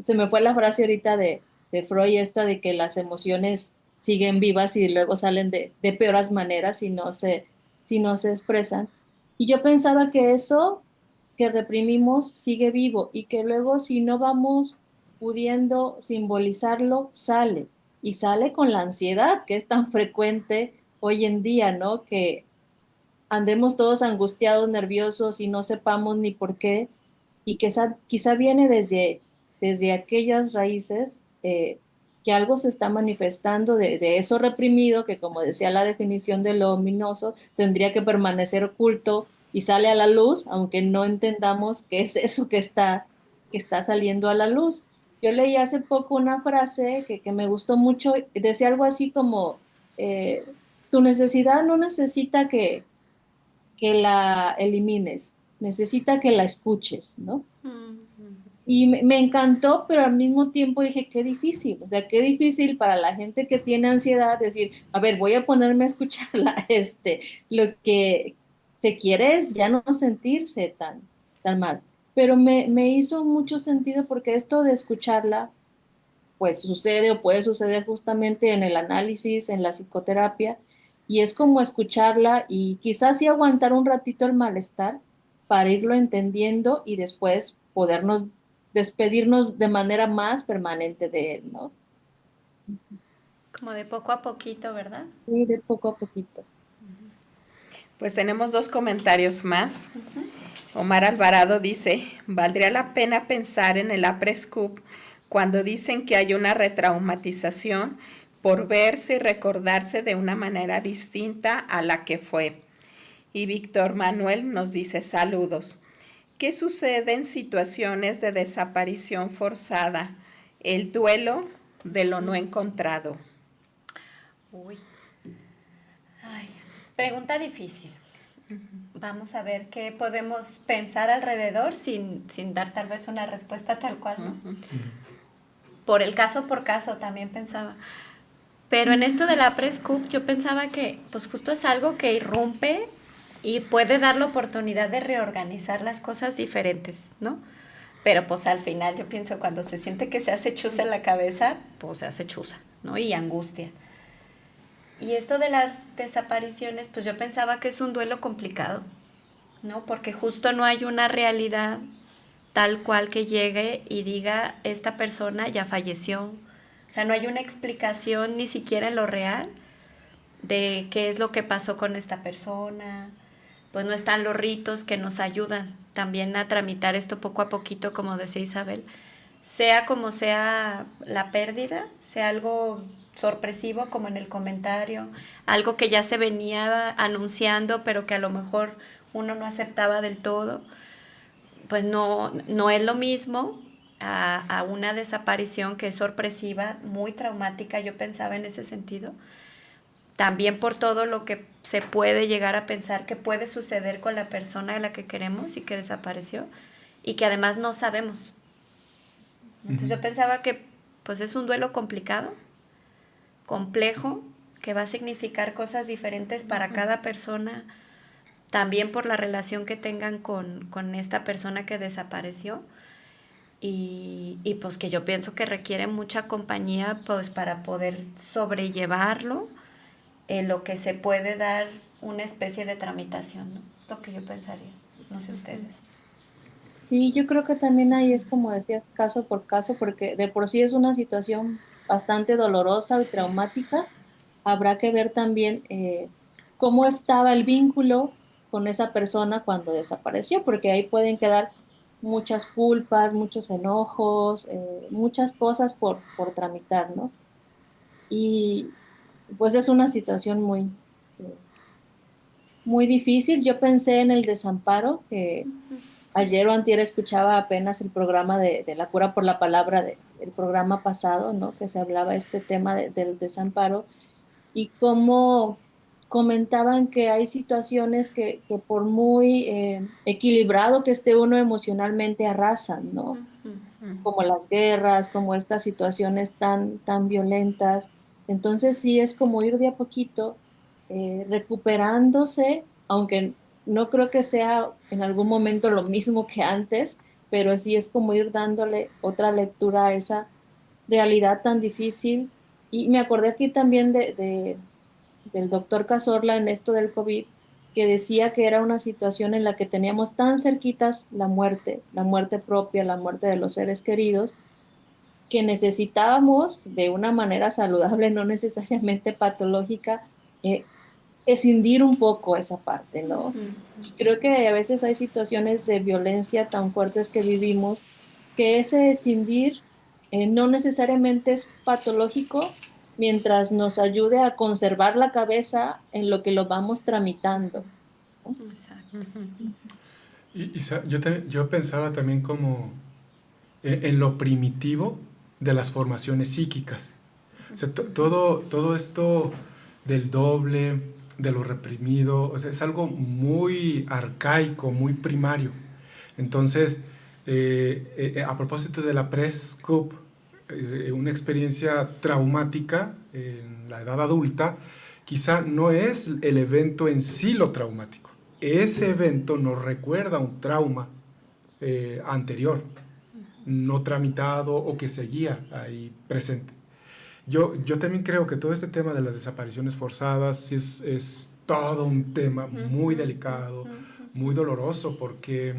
Se me fue la frase ahorita de Freud esta de que las emociones siguen vivas y luego salen de peores maneras si no se expresan. Y yo pensaba que eso que reprimimos sigue vivo y que luego si no vamos pudiendo simbolizarlo, sale. Y sale con la ansiedad que es tan frecuente hoy en día, ¿no? Que andemos todos angustiados, nerviosos y no sepamos ni por qué, y que quizá viene desde aquellas raíces que algo se está manifestando de eso reprimido, que como decía la definición de lo ominoso, tendría que permanecer oculto y sale a la luz, aunque no entendamos qué es eso que está saliendo a la luz. Yo leí hace poco una frase que me gustó mucho, decía algo así como, eh, tu necesidad no necesita que la elimines, necesita que la escuches, ¿no? Y me encantó, pero al mismo tiempo dije, qué difícil, o sea, qué difícil para la gente que tiene ansiedad decir, a ver, voy a ponerme a escucharla, lo que se quiere es ya no sentirse tan mal. Pero me hizo mucho sentido porque esto de escucharla, pues sucede o puede suceder justamente en el análisis, en la psicoterapia, y es como escucharla y quizás sí aguantar un ratito el malestar para irlo entendiendo y después podernos despedirnos de manera más permanente de él, ¿no? Como de poco a poquito, ¿verdad? Sí, de poco a poquito. Pues tenemos 2 comentarios más. Omar Alvarado dice, valdría la pena pensar en el après-coup cuando dicen que hay una retraumatización por verse y recordarse de una manera distinta a la que fue. Y Víctor Manuel nos dice, saludos. ¿Qué sucede en situaciones de desaparición forzada? El duelo de lo no encontrado. Uy. Ay, pregunta difícil. Vamos a ver qué podemos pensar alrededor sin dar tal vez una respuesta tal cual, ¿no? Por caso también pensaba. Pero en esto de la après-coup yo pensaba que pues justo es algo que irrumpe y puede dar la oportunidad de reorganizar las cosas diferentes, ¿no? Pero pues al final yo pienso cuando se siente que se hace chuza en la cabeza, pues se hace chuza, ¿no? Y angustia. Y esto de las desapariciones, pues yo pensaba que es un duelo complicado, ¿no? Porque justo no hay una realidad tal cual que llegue y diga, esta persona ya falleció. O sea, no hay una explicación ni siquiera en lo real de qué es lo que pasó con esta persona. Pues no están los ritos que nos ayudan también a tramitar esto poco a poquito, como decía Isabel. Sea como sea la pérdida, sea algo sorpresivo como en el comentario, algo que ya se venía anunciando pero que a lo mejor uno no aceptaba del todo, pues no es lo mismo a una desaparición que es sorpresiva, muy traumática, yo pensaba en ese sentido. También por todo lo que se puede llegar a pensar que puede suceder con la persona a la que queremos y que desapareció y que además no sabemos. Entonces yo pensaba que pues es un duelo complicado, complejo, que va a significar cosas diferentes para cada persona, también por la relación que tengan con esta persona que desapareció. Y pues que yo pienso que requiere mucha compañía pues para poder sobrellevarlo, lo que se puede dar una especie de tramitación, ¿no? Lo que yo pensaría, no sé ustedes. Sí, yo creo que también ahí es como decías, caso por caso, porque de por sí es una situación bastante dolorosa y traumática. Habrá que ver también cómo estaba el vínculo con esa persona cuando desapareció, porque ahí pueden quedar muchas culpas, muchos enojos, muchas cosas por tramitar, ¿no? Y pues es una situación eh, muy difícil. Yo pensé en el desamparo, que ayer o antier escuchaba apenas el programa de La Cura por la Palabra, el programa pasado, ¿no? Que se hablaba este tema del desamparo y cómo comentaban que hay situaciones que por muy equilibrado que esté uno emocionalmente arrasan, ¿no? Como las guerras, como estas situaciones tan violentas. Entonces sí es como ir de a poquito recuperándose, aunque no creo que sea en algún momento lo mismo que antes, pero sí es como ir dándole otra lectura a esa realidad tan difícil. Y me acordé aquí también del doctor Cazorla en esto del COVID, que decía que era una situación en la que teníamos tan cerquitas la muerte propia, la muerte de los seres queridos, que necesitábamos de una manera saludable, no necesariamente patológica, eh, escindir un poco esa parte, ¿no? Y creo que a veces hay situaciones de violencia tan fuertes que vivimos que ese escindir no necesariamente es patológico mientras nos ayude a conservar la cabeza en lo que lo vamos tramitando, ¿no? Exacto. Yo pensaba también como en lo primitivo de las formaciones psíquicas. O sea, todo esto del doble, de lo reprimido, o sea, es algo muy arcaico, muy primario. Entonces, a propósito de la Press-Cup, una experiencia traumática en la edad adulta, quizá no es el evento en sí lo traumático. Ese evento nos recuerda un trauma anterior, no tramitado o que seguía ahí presente. Yo también creo que todo este tema de las desapariciones forzadas sí es todo un tema muy delicado, muy doloroso, porque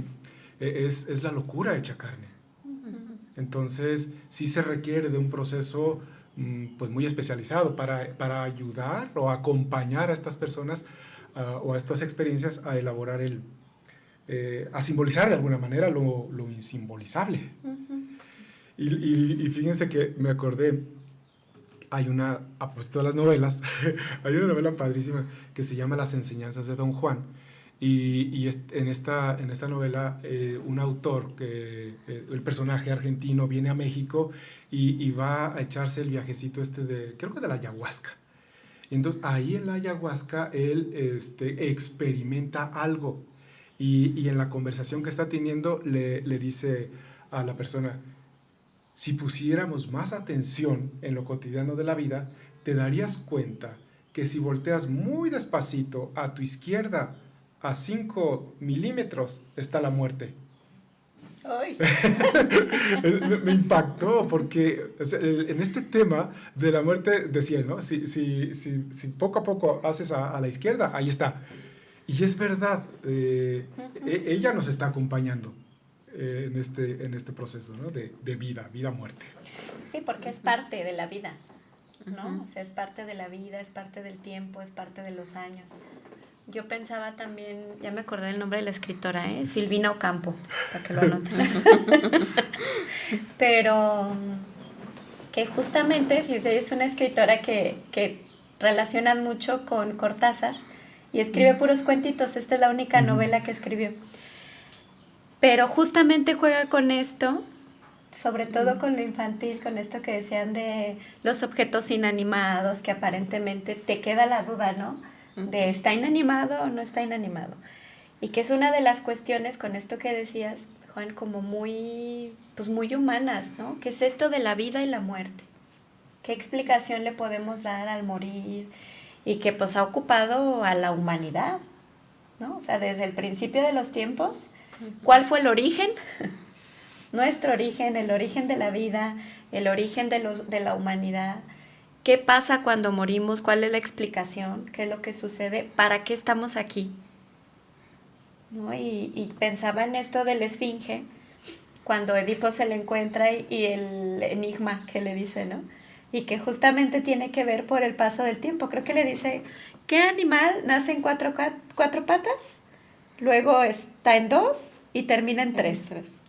es la locura hecha carne. Entonces, sí se requiere de un proceso pues muy especializado para ayudar o acompañar a estas personas o a estas experiencias a elaborar a simbolizar de alguna manera lo insimbolizable. Y fíjense que me acordé, hay a propósito de las novelas, hay una novela padrísima que se llama Las enseñanzas de Don Juan. En esta novela, un autor, el personaje argentino, viene a México y va a echarse el viajecito creo que de la ayahuasca. Entonces, ahí en la ayahuasca, él experimenta algo. Y en la conversación que está teniendo, le dice a la persona, si pusiéramos más atención en lo cotidiano de la vida, te darías cuenta que si volteas muy despacito a tu izquierda, a 5 milímetros, está la muerte. Ay. Me impactó porque o sea, en este tema de la muerte decía, ¿no? Si poco a poco haces a la izquierda, ahí está. Y es verdad, ella nos está acompañando en este proceso, ¿no? De vida, muerte. Sí, porque es parte de la vida, ¿no? O sea, es parte de la vida, es parte del tiempo, es parte de los años. Yo pensaba también, ya me acordé del nombre de la escritora, Silvina Ocampo, para que lo anoten. Pero que justamente, fíjate, es una escritora que relacionan mucho con Cortázar y escribe puros cuentitos. Esta es la única novela que escribió. Pero justamente juega con esto, sobre todo con lo infantil, con esto que decían de los objetos inanimados, que aparentemente te queda la duda, ¿no? De ¿está inanimado o no está inanimado? Y que es una de las cuestiones con esto que decías, Juan, como muy, pues muy humanas, ¿no? ¿Qué es esto de la vida y la muerte? ¿Qué explicación le podemos dar al morir? Y que pues ha ocupado a la humanidad, ¿no? O sea, desde el principio de los tiempos, ¿cuál fue el origen? Nuestro origen, el origen de la vida, el origen de la humanidad. ¿Qué pasa cuando morimos? ¿Cuál es la explicación? ¿Qué es lo que sucede? ¿Para qué estamos aquí? ¿No? Y pensaba en esto de la esfinge, cuando Edipo se le encuentra y el enigma que le dice, ¿no? Y que justamente tiene que ver por el paso del tiempo. Creo que le dice, ¿qué animal nace en cuatro patas? Luego está en 2 y termina en 3,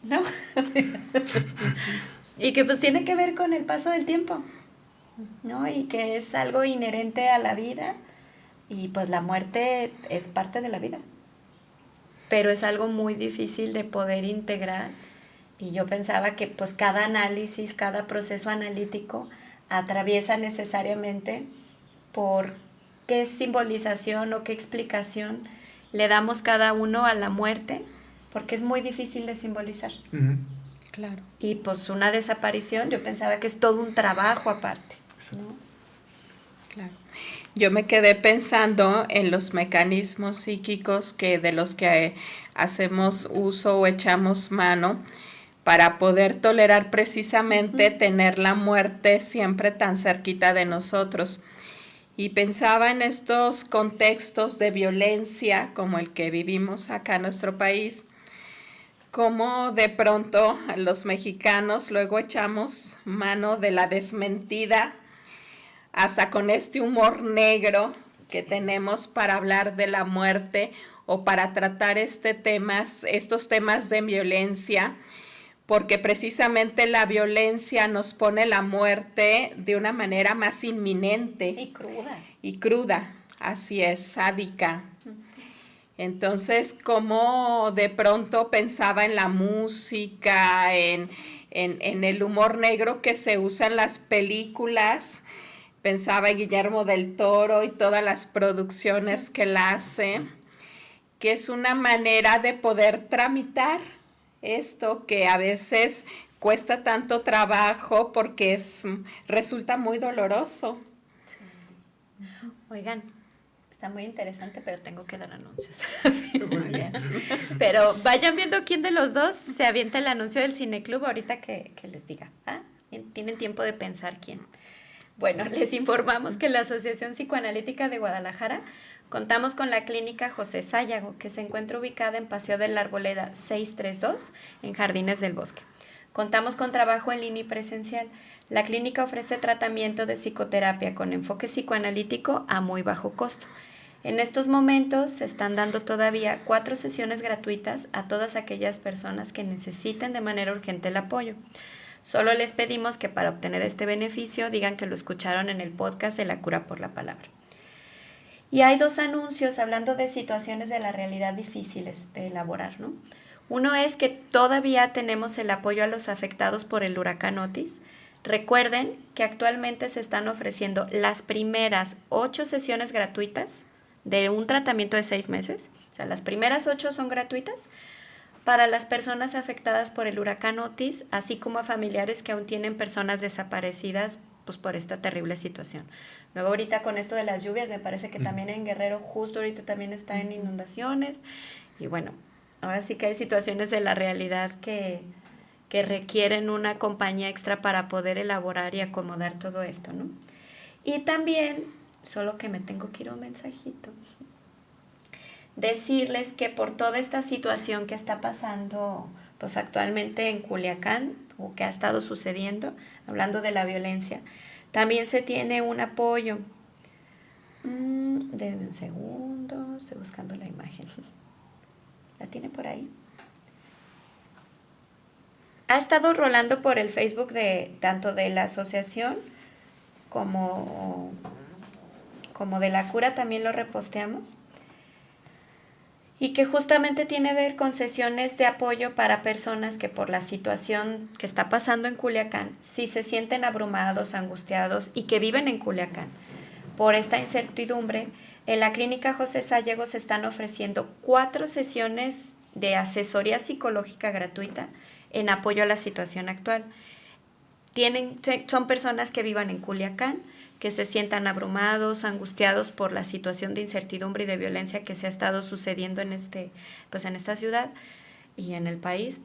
¿no? Y que pues tiene que ver con el paso del tiempo, ¿no? Y que es algo inherente a la vida y pues la muerte es parte de la vida. Pero es algo muy difícil de poder integrar y yo pensaba que pues cada análisis, cada proceso analítico atraviesa necesariamente por qué simbolización o qué explicación le damos cada uno a la muerte, porque es muy difícil de simbolizar. Claro. Y pues una desaparición, yo pensaba que es todo un trabajo aparte, ¿no? Claro. Yo me quedé pensando en los mecanismos psíquicos de los que hacemos uso o echamos mano para poder tolerar precisamente tener la muerte siempre tan cerquita de nosotros. Y pensaba en estos contextos de violencia como el que vivimos acá en nuestro país, como de pronto los mexicanos luego echamos mano de la desmentida, hasta con este humor negro que tenemos para hablar de la muerte o para tratar estos temas de violencia, porque precisamente la violencia nos pone la muerte de una manera más inminente. Y cruda, así es, sádica. Entonces, como de pronto pensaba en la música, en el humor negro que se usa en las películas, pensaba en Guillermo del Toro y todas las producciones que él hace, que es una manera de poder tramitar esto que a veces cuesta tanto trabajo porque resulta muy doloroso. Oigan, está muy interesante, pero tengo que dar anuncios. Sí, muy bien. Pero vayan viendo quién de los dos se avienta el anuncio del Cineclub ahorita que les diga. ¿Ah? Tienen tiempo de pensar quién. Bueno, les informamos que la Asociación Psicoanalítica de Guadalajara contamos con la clínica José Sáyago, que se encuentra ubicada en Paseo de la Arboleda 632, en Jardines del Bosque. Contamos con trabajo en línea y presencial. La clínica ofrece tratamiento de psicoterapia con enfoque psicoanalítico a muy bajo costo. En estos momentos se están dando todavía 4 sesiones gratuitas a todas aquellas personas que necesiten de manera urgente el apoyo. Solo les pedimos que para obtener este beneficio digan que lo escucharon en el podcast de La Cura por la Palabra. Y hay 2 anuncios hablando de situaciones de la realidad difíciles de elaborar, ¿no? Uno es que todavía tenemos el apoyo a los afectados por el huracán Otis. Recuerden que actualmente se están ofreciendo las primeras 8 sesiones gratuitas de un tratamiento de 6 meses. O sea, las primeras 8 son gratuitas para las personas afectadas por el huracán Otis, así como a familiares que aún tienen personas desaparecidas pues, por esta terrible situación. Luego ahorita con esto de las lluvias, me parece que también en Guerrero justo ahorita también está en inundaciones. Y bueno, ahora sí que hay situaciones de la realidad que requieren una compañía extra para poder elaborar y acomodar todo esto, ¿no? Y también, solo que me tengo que ir a un mensajito, decirles que por toda esta situación que está pasando pues actualmente en Culiacán o que ha estado sucediendo, hablando de la violencia, también se tiene un apoyo. Denme un segundo, estoy buscando la imagen. ¿La tiene por ahí? Ha estado rolando por el Facebook de tanto de la asociación como de la cura, también lo reposteamos. Y que justamente tiene que ver con sesiones de apoyo para personas que por la situación que está pasando en Culiacán, si se sienten abrumados, angustiados y que viven en Culiacán por esta incertidumbre, en la Clínica José Sayago se están ofreciendo 4 sesiones de asesoría psicológica gratuita en apoyo a la situación actual. Son personas que vivan en Culiacán, que se sientan abrumados, angustiados por la situación de incertidumbre y de violencia que se ha estado sucediendo en esta ciudad y en el país.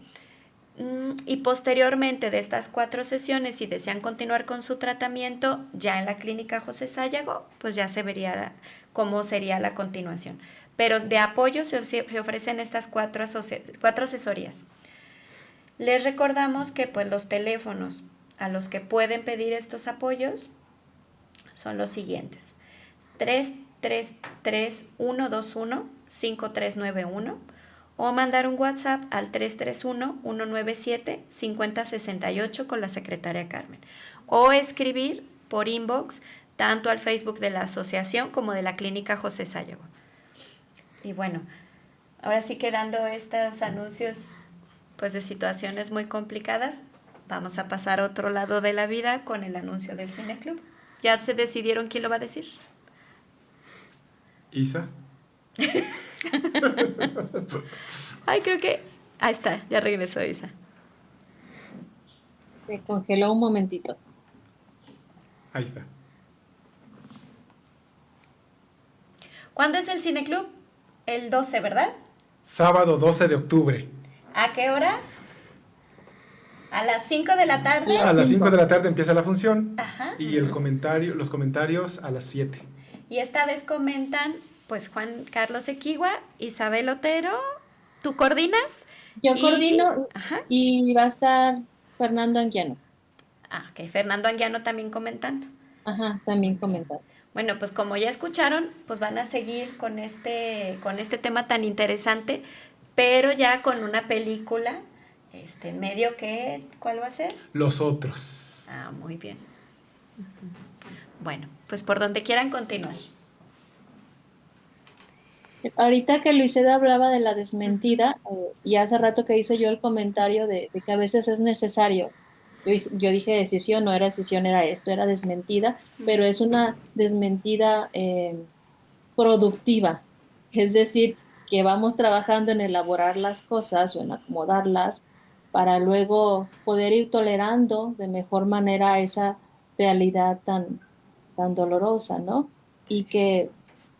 Y posteriormente de estas 4 sesiones, si desean continuar con su tratamiento ya en la Clínica José Sayago, pues ya se vería cómo sería la continuación. Pero de apoyo se ofrecen estas 4 asesorías. Les recordamos que pues los teléfonos a los que pueden pedir estos apoyos son los siguientes: 333-121-5391 o mandar un WhatsApp al 331-197-5068 con la secretaria Carmen, o escribir por inbox tanto al Facebook de la asociación como de la Clínica José Sayago. Y bueno, ahora sí, quedando estos anuncios pues de situaciones muy complicadas, vamos a pasar a otro lado de la vida con el anuncio del Cineclub. ¿Ya se decidieron quién lo va a decir? Isa. Ay, creo que... Ahí está, ya regresó Isa. Se congeló un momentito. Ahí está. ¿Cuándo es el Cineclub? El 12, ¿verdad? Sábado 12 de octubre. ¿A qué hora? A las 5 de la tarde. A las 5 de la tarde empieza la función. Ajá. Y los comentarios a las 7. Y esta vez comentan, pues, Juan Carlos Equigua, Isabel Otero, ¿tú coordinas? Yo coordino Ajá. y va a estar Fernando Anguiano. Ok, Fernando Anguiano también comentando. Ajá, también comentar. Bueno, pues como ya escucharon, pues van a seguir con este tema tan interesante, pero ya con una película, en medio ¿cuál va a ser? Los otros. Ah, muy bien. Bueno, pues por donde quieran continuar. Ahorita que Luiseda hablaba de la desmentida, y hace rato que hice yo el comentario de que a veces es necesario. Yo dije decisión, no era decisión, era esto, era desmentida, pero es una desmentida productiva. Es decir, que vamos trabajando en elaborar las cosas o en acomodarlas para luego poder ir tolerando de mejor manera esa realidad tan dolorosa, ¿no? Y que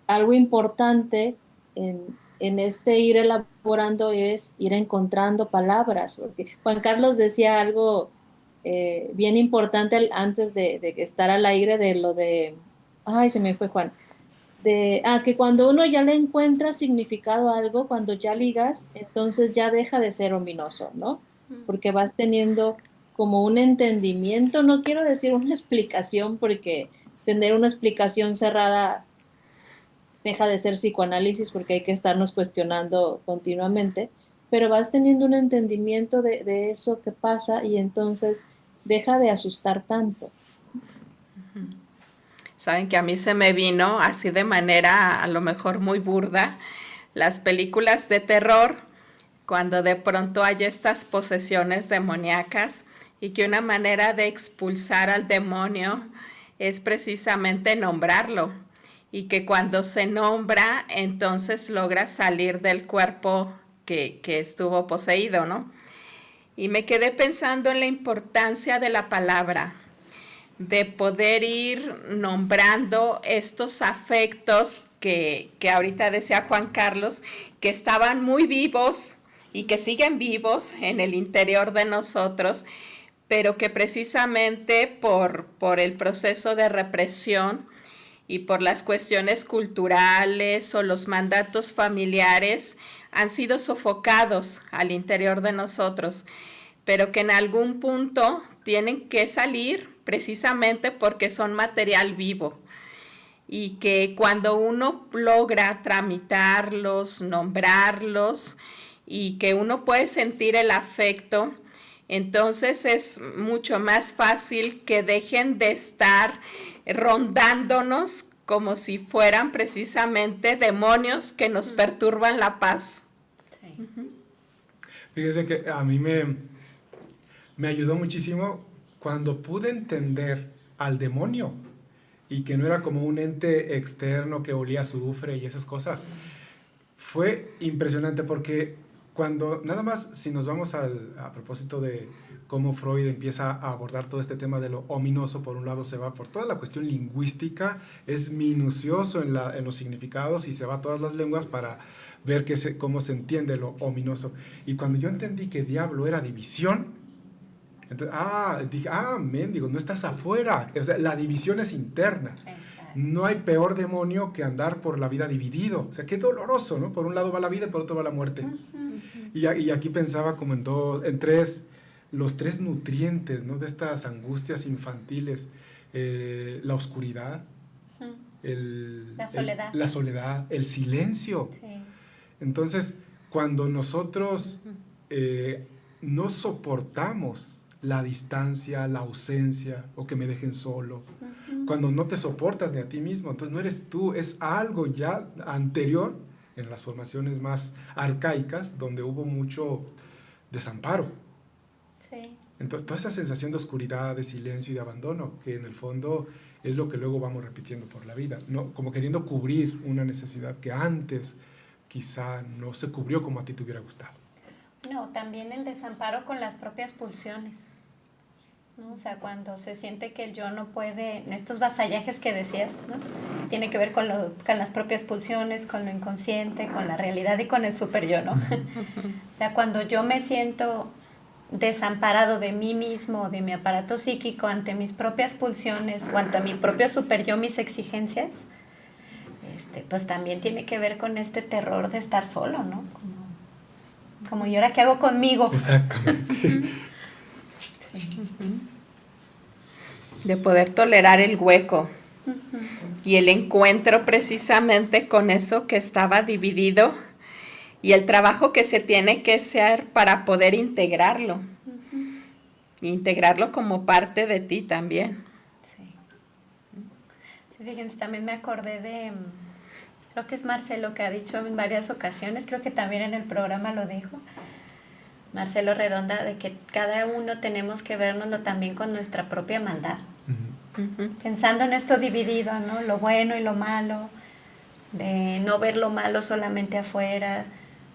algo importante en este ir elaborando es ir encontrando palabras, porque Juan Carlos decía algo bien importante antes de estar al aire de lo de, ay, se me fue Juan, que cuando uno ya le encuentra significado a algo, cuando ya ligas, entonces ya deja de ser ominoso, ¿no? Porque vas teniendo como un entendimiento, no quiero decir una explicación, porque tener una explicación cerrada deja de ser psicoanálisis porque hay que estarnos cuestionando continuamente, pero vas teniendo un entendimiento de eso que pasa y entonces deja de asustar tanto. Saben que a mí se me vino así de manera a lo mejor muy burda las películas de terror, cuando de pronto hay estas posesiones demoníacas y que una manera de expulsar al demonio es precisamente nombrarlo, y que cuando se nombra entonces logra salir del cuerpo que estuvo poseído, ¿no? Y me quedé pensando en la importancia de la palabra, de poder ir nombrando estos afectos que ahorita decía Juan Carlos, que estaban muy vivos y que siguen vivos en el interior de nosotros, pero que precisamente por el proceso de represión y por las cuestiones culturales o los mandatos familiares han sido sofocados al interior de nosotros, pero que en algún punto tienen que salir precisamente porque son material vivo, y que cuando uno logra tramitarlos, nombrarlos, y que uno puede sentir el afecto, entonces es mucho más fácil que dejen de estar rondándonos como si fueran precisamente demonios que nos perturban la paz. Sí. Fíjese que a mí me ayudó muchísimo cuando pude entender al demonio y que no era como un ente externo que olía a azufre y esas cosas. Fue impresionante porque cuando, nada más, si nos vamos a propósito de cómo Freud empieza a abordar todo este tema de lo ominoso, por un lado se va por toda la cuestión lingüística, es minucioso en los significados y se va a todas las lenguas para ver cómo se entiende lo ominoso. Y cuando yo entendí que diablo era división, entonces, dije, mendigo, no estás afuera, o sea, la división es interna. Exacto. No hay peor demonio que andar por la vida dividido. O sea, qué doloroso, ¿no? Por un lado va la vida y por otro va la muerte. Y aquí pensaba como los tres nutrientes, ¿no? De estas angustias infantiles. La oscuridad, la soledad. El silencio. Sí. Entonces, cuando nosotros no soportamos la distancia, la ausencia, o que me dejen solo, cuando no te soportas ni a ti mismo, entonces no eres tú, es algo ya anterior en las formaciones más arcaicas, donde hubo mucho desamparo. Sí. Entonces, toda esa sensación de oscuridad, de silencio y de abandono, que en el fondo es lo que luego vamos repitiendo por la vida, ¿no? Como queriendo cubrir una necesidad que antes quizá no se cubrió como a ti te hubiera gustado. No, también el desamparo con las propias pulsiones, ¿no? O sea, cuando se siente que el yo no puede, en estos vasallajes que decías, ¿no? Tiene que ver con las propias pulsiones, con lo inconsciente, con la realidad y con el super yo, ¿no? O sea, cuando yo me siento desamparado de mí mismo, de mi aparato psíquico, ante mis propias pulsiones o ante mi propio super yo, mis exigencias, pues también tiene que ver con este terror de estar solo, ¿no? Como ¿y ahora qué hago conmigo? Exactamente. De poder tolerar el hueco y el encuentro precisamente con eso que estaba dividido y el trabajo que se tiene que hacer para poder integrarlo. Integrarlo como parte de ti también. Sí. Fíjense, también me acordé de, creo que es Marcelo que ha dicho en varias ocasiones, creo que también en el programa lo dijo, Marcelo Redonda, de que cada uno tenemos que vernoslo también con nuestra propia maldad. Pensando en esto dividido, ¿no? Lo bueno y lo malo, de no ver lo malo solamente afuera,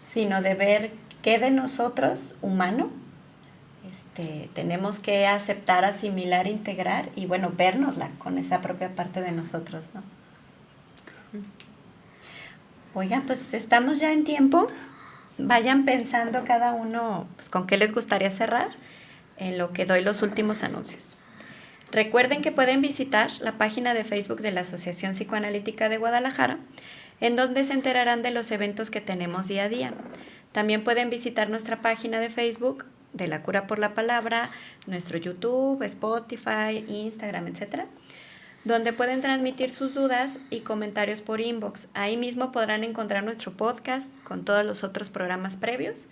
sino de ver qué de nosotros, humano, tenemos que aceptar, asimilar, integrar y, bueno, vernosla con esa propia parte de nosotros, ¿no? Oigan, pues estamos ya en tiempo. Vayan pensando cada uno pues, con qué les gustaría cerrar en lo que doy los últimos anuncios. Recuerden que pueden visitar la página de Facebook de la Asociación Psicoanalítica de Guadalajara, en donde se enterarán de los eventos que tenemos día a día. También pueden visitar nuestra página de Facebook de La Cura por la Palabra, nuestro YouTube, Spotify, Instagram, etcétera, donde pueden transmitir sus dudas y comentarios por inbox. Ahí mismo podrán encontrar nuestro podcast con todos los otros programas previos.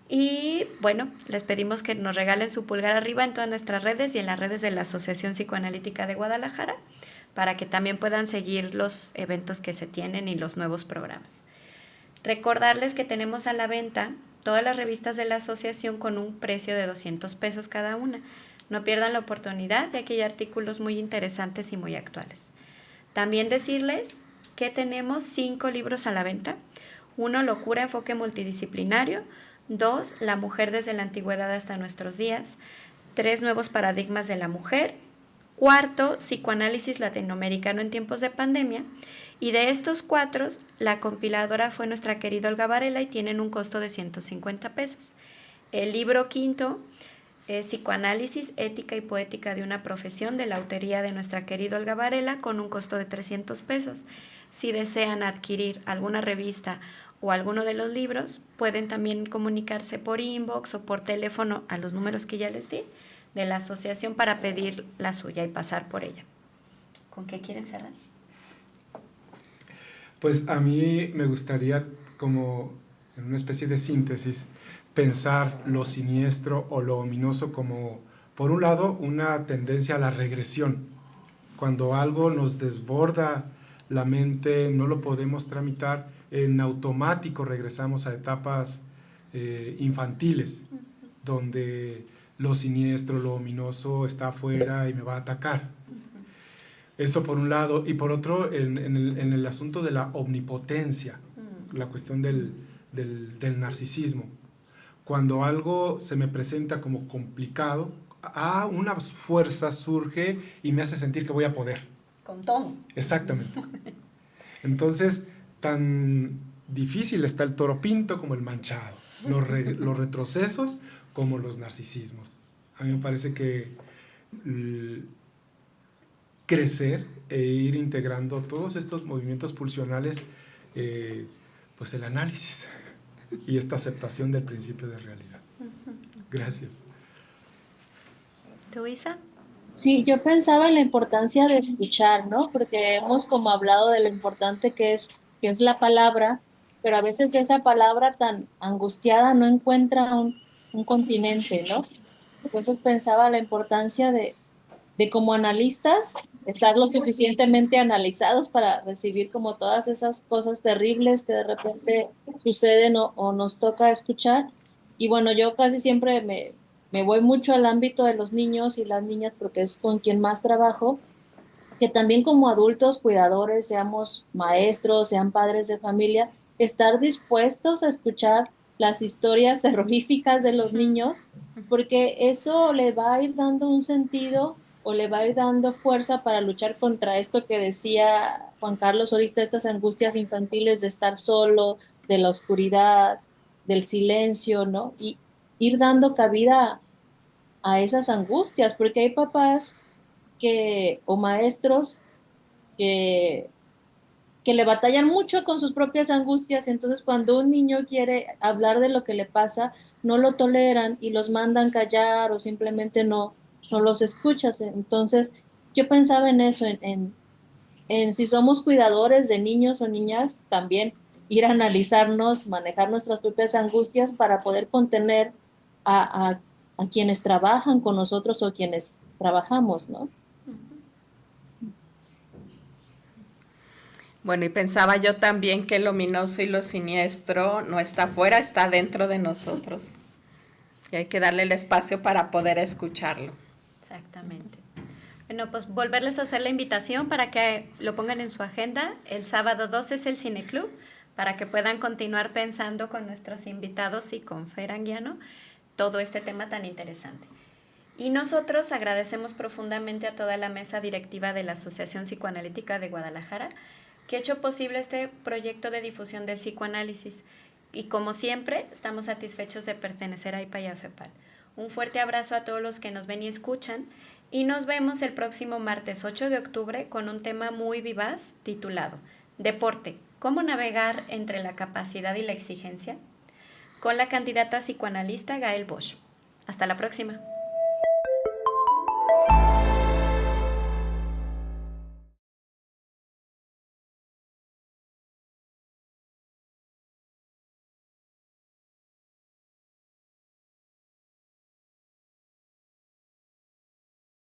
Y bueno, les pedimos que nos regalen su pulgar arriba en todas nuestras redes y en las redes de la Asociación Psicoanalítica de Guadalajara, para que también puedan seguir los eventos que se tienen y los nuevos programas. Recordarles que tenemos a la venta todas las revistas de la asociación con un precio de 200 pesos cada una. No pierdan la oportunidad, ya que hay artículos muy interesantes y muy actuales. También decirles que tenemos 5 libros a la venta. 1, Locura, enfoque multidisciplinario. 2, La mujer desde la antigüedad hasta nuestros días. 3, Nuevos paradigmas de la mujer. 4, Psicoanálisis latinoamericano en tiempos de pandemia. Y de estos 4, la compiladora fue nuestra querida Olga Varela y tienen un costo de 150 pesos. El libro 5 es Psicoanálisis, Ética y Poética de una Profesión, de la autoría de nuestra querida Olga Varela, con un costo de 300 pesos. Si desean adquirir alguna revista o alguno de los libros, pueden también comunicarse por inbox o por teléfono a los números que ya les di de la asociación para pedir la suya y pasar por ella. ¿Con qué quieren cerrar? Pues a mí me gustaría, como en una especie de síntesis, pensar lo siniestro o lo ominoso como, por un lado, una tendencia a la regresión. Cuando algo nos desborda la mente, no lo podemos tramitar, en automático regresamos a etapas infantiles, donde lo siniestro, lo ominoso está afuera y me va a atacar. Eso por un lado, y por otro, en el asunto de la omnipotencia, la cuestión del narcisismo. Cuando algo se me presenta como complicado, una fuerza surge y me hace sentir que voy a poder. Con todo. Exactamente. Entonces, tan difícil está el toro pinto como el manchado, los retrocesos como los narcisismos. A mí me parece que crecer e ir integrando todos estos movimientos pulsionales, pues el análisis y esta aceptación del principio de realidad. Gracias. ¿Tú, Isa? Sí, yo pensaba en la importancia de escuchar, ¿no? Porque hemos como hablado de lo importante que es la palabra, pero a veces esa palabra tan angustiada no encuentra un continente, ¿no? Entonces pensaba la importancia de como analistas, estar lo suficientemente analizados para recibir como todas esas cosas terribles que de repente suceden o nos toca escuchar. Y bueno, yo casi siempre me voy mucho al ámbito de los niños y las niñas porque es con quien más trabajo, que también como adultos, cuidadores, seamos maestros, sean padres de familia, estar dispuestos a escuchar las historias terroríficas de los niños, porque eso le va a ir dando un sentido o le va a ir dando fuerza para luchar contra esto que decía Juan Carlos ahorita, estas angustias infantiles de estar solo, de la oscuridad, del silencio, ¿no? Y ir dando cabida a esas angustias, porque hay papás o maestros que, que le batallan mucho con sus propias angustias, entonces cuando un niño quiere hablar de lo que le pasa, no lo toleran y los mandan callar o simplemente no los escuchas. Entonces, yo pensaba en eso, en si somos cuidadores de niños o niñas, también ir a analizarnos, manejar nuestras propias angustias para poder contener a quienes trabajan con nosotros o quienes trabajamos, ¿no? Bueno, y pensaba yo también que lo ominoso y lo siniestro no está afuera, está dentro de nosotros. Y hay que darle el espacio para poder escucharlo. Exactamente. Bueno, pues volverles a hacer la invitación para que lo pongan en su agenda. El sábado 12 es el Cineclub, para que puedan continuar pensando con nuestros invitados y con Fer Anguiano todo este tema tan interesante. Y nosotros agradecemos profundamente a toda la mesa directiva de la Asociación Psicoanalítica de Guadalajara, que ha hecho posible este proyecto de difusión del psicoanálisis. Y como siempre, estamos satisfechos de pertenecer a IPA y a FEPAL. Un fuerte abrazo a todos los que nos ven y escuchan, y nos vemos el próximo martes 8 de octubre con un tema muy vivaz titulado Deporte, ¿cómo navegar entre la capacidad y la exigencia? Con la candidata psicoanalista Gael Bosch. Hasta la próxima.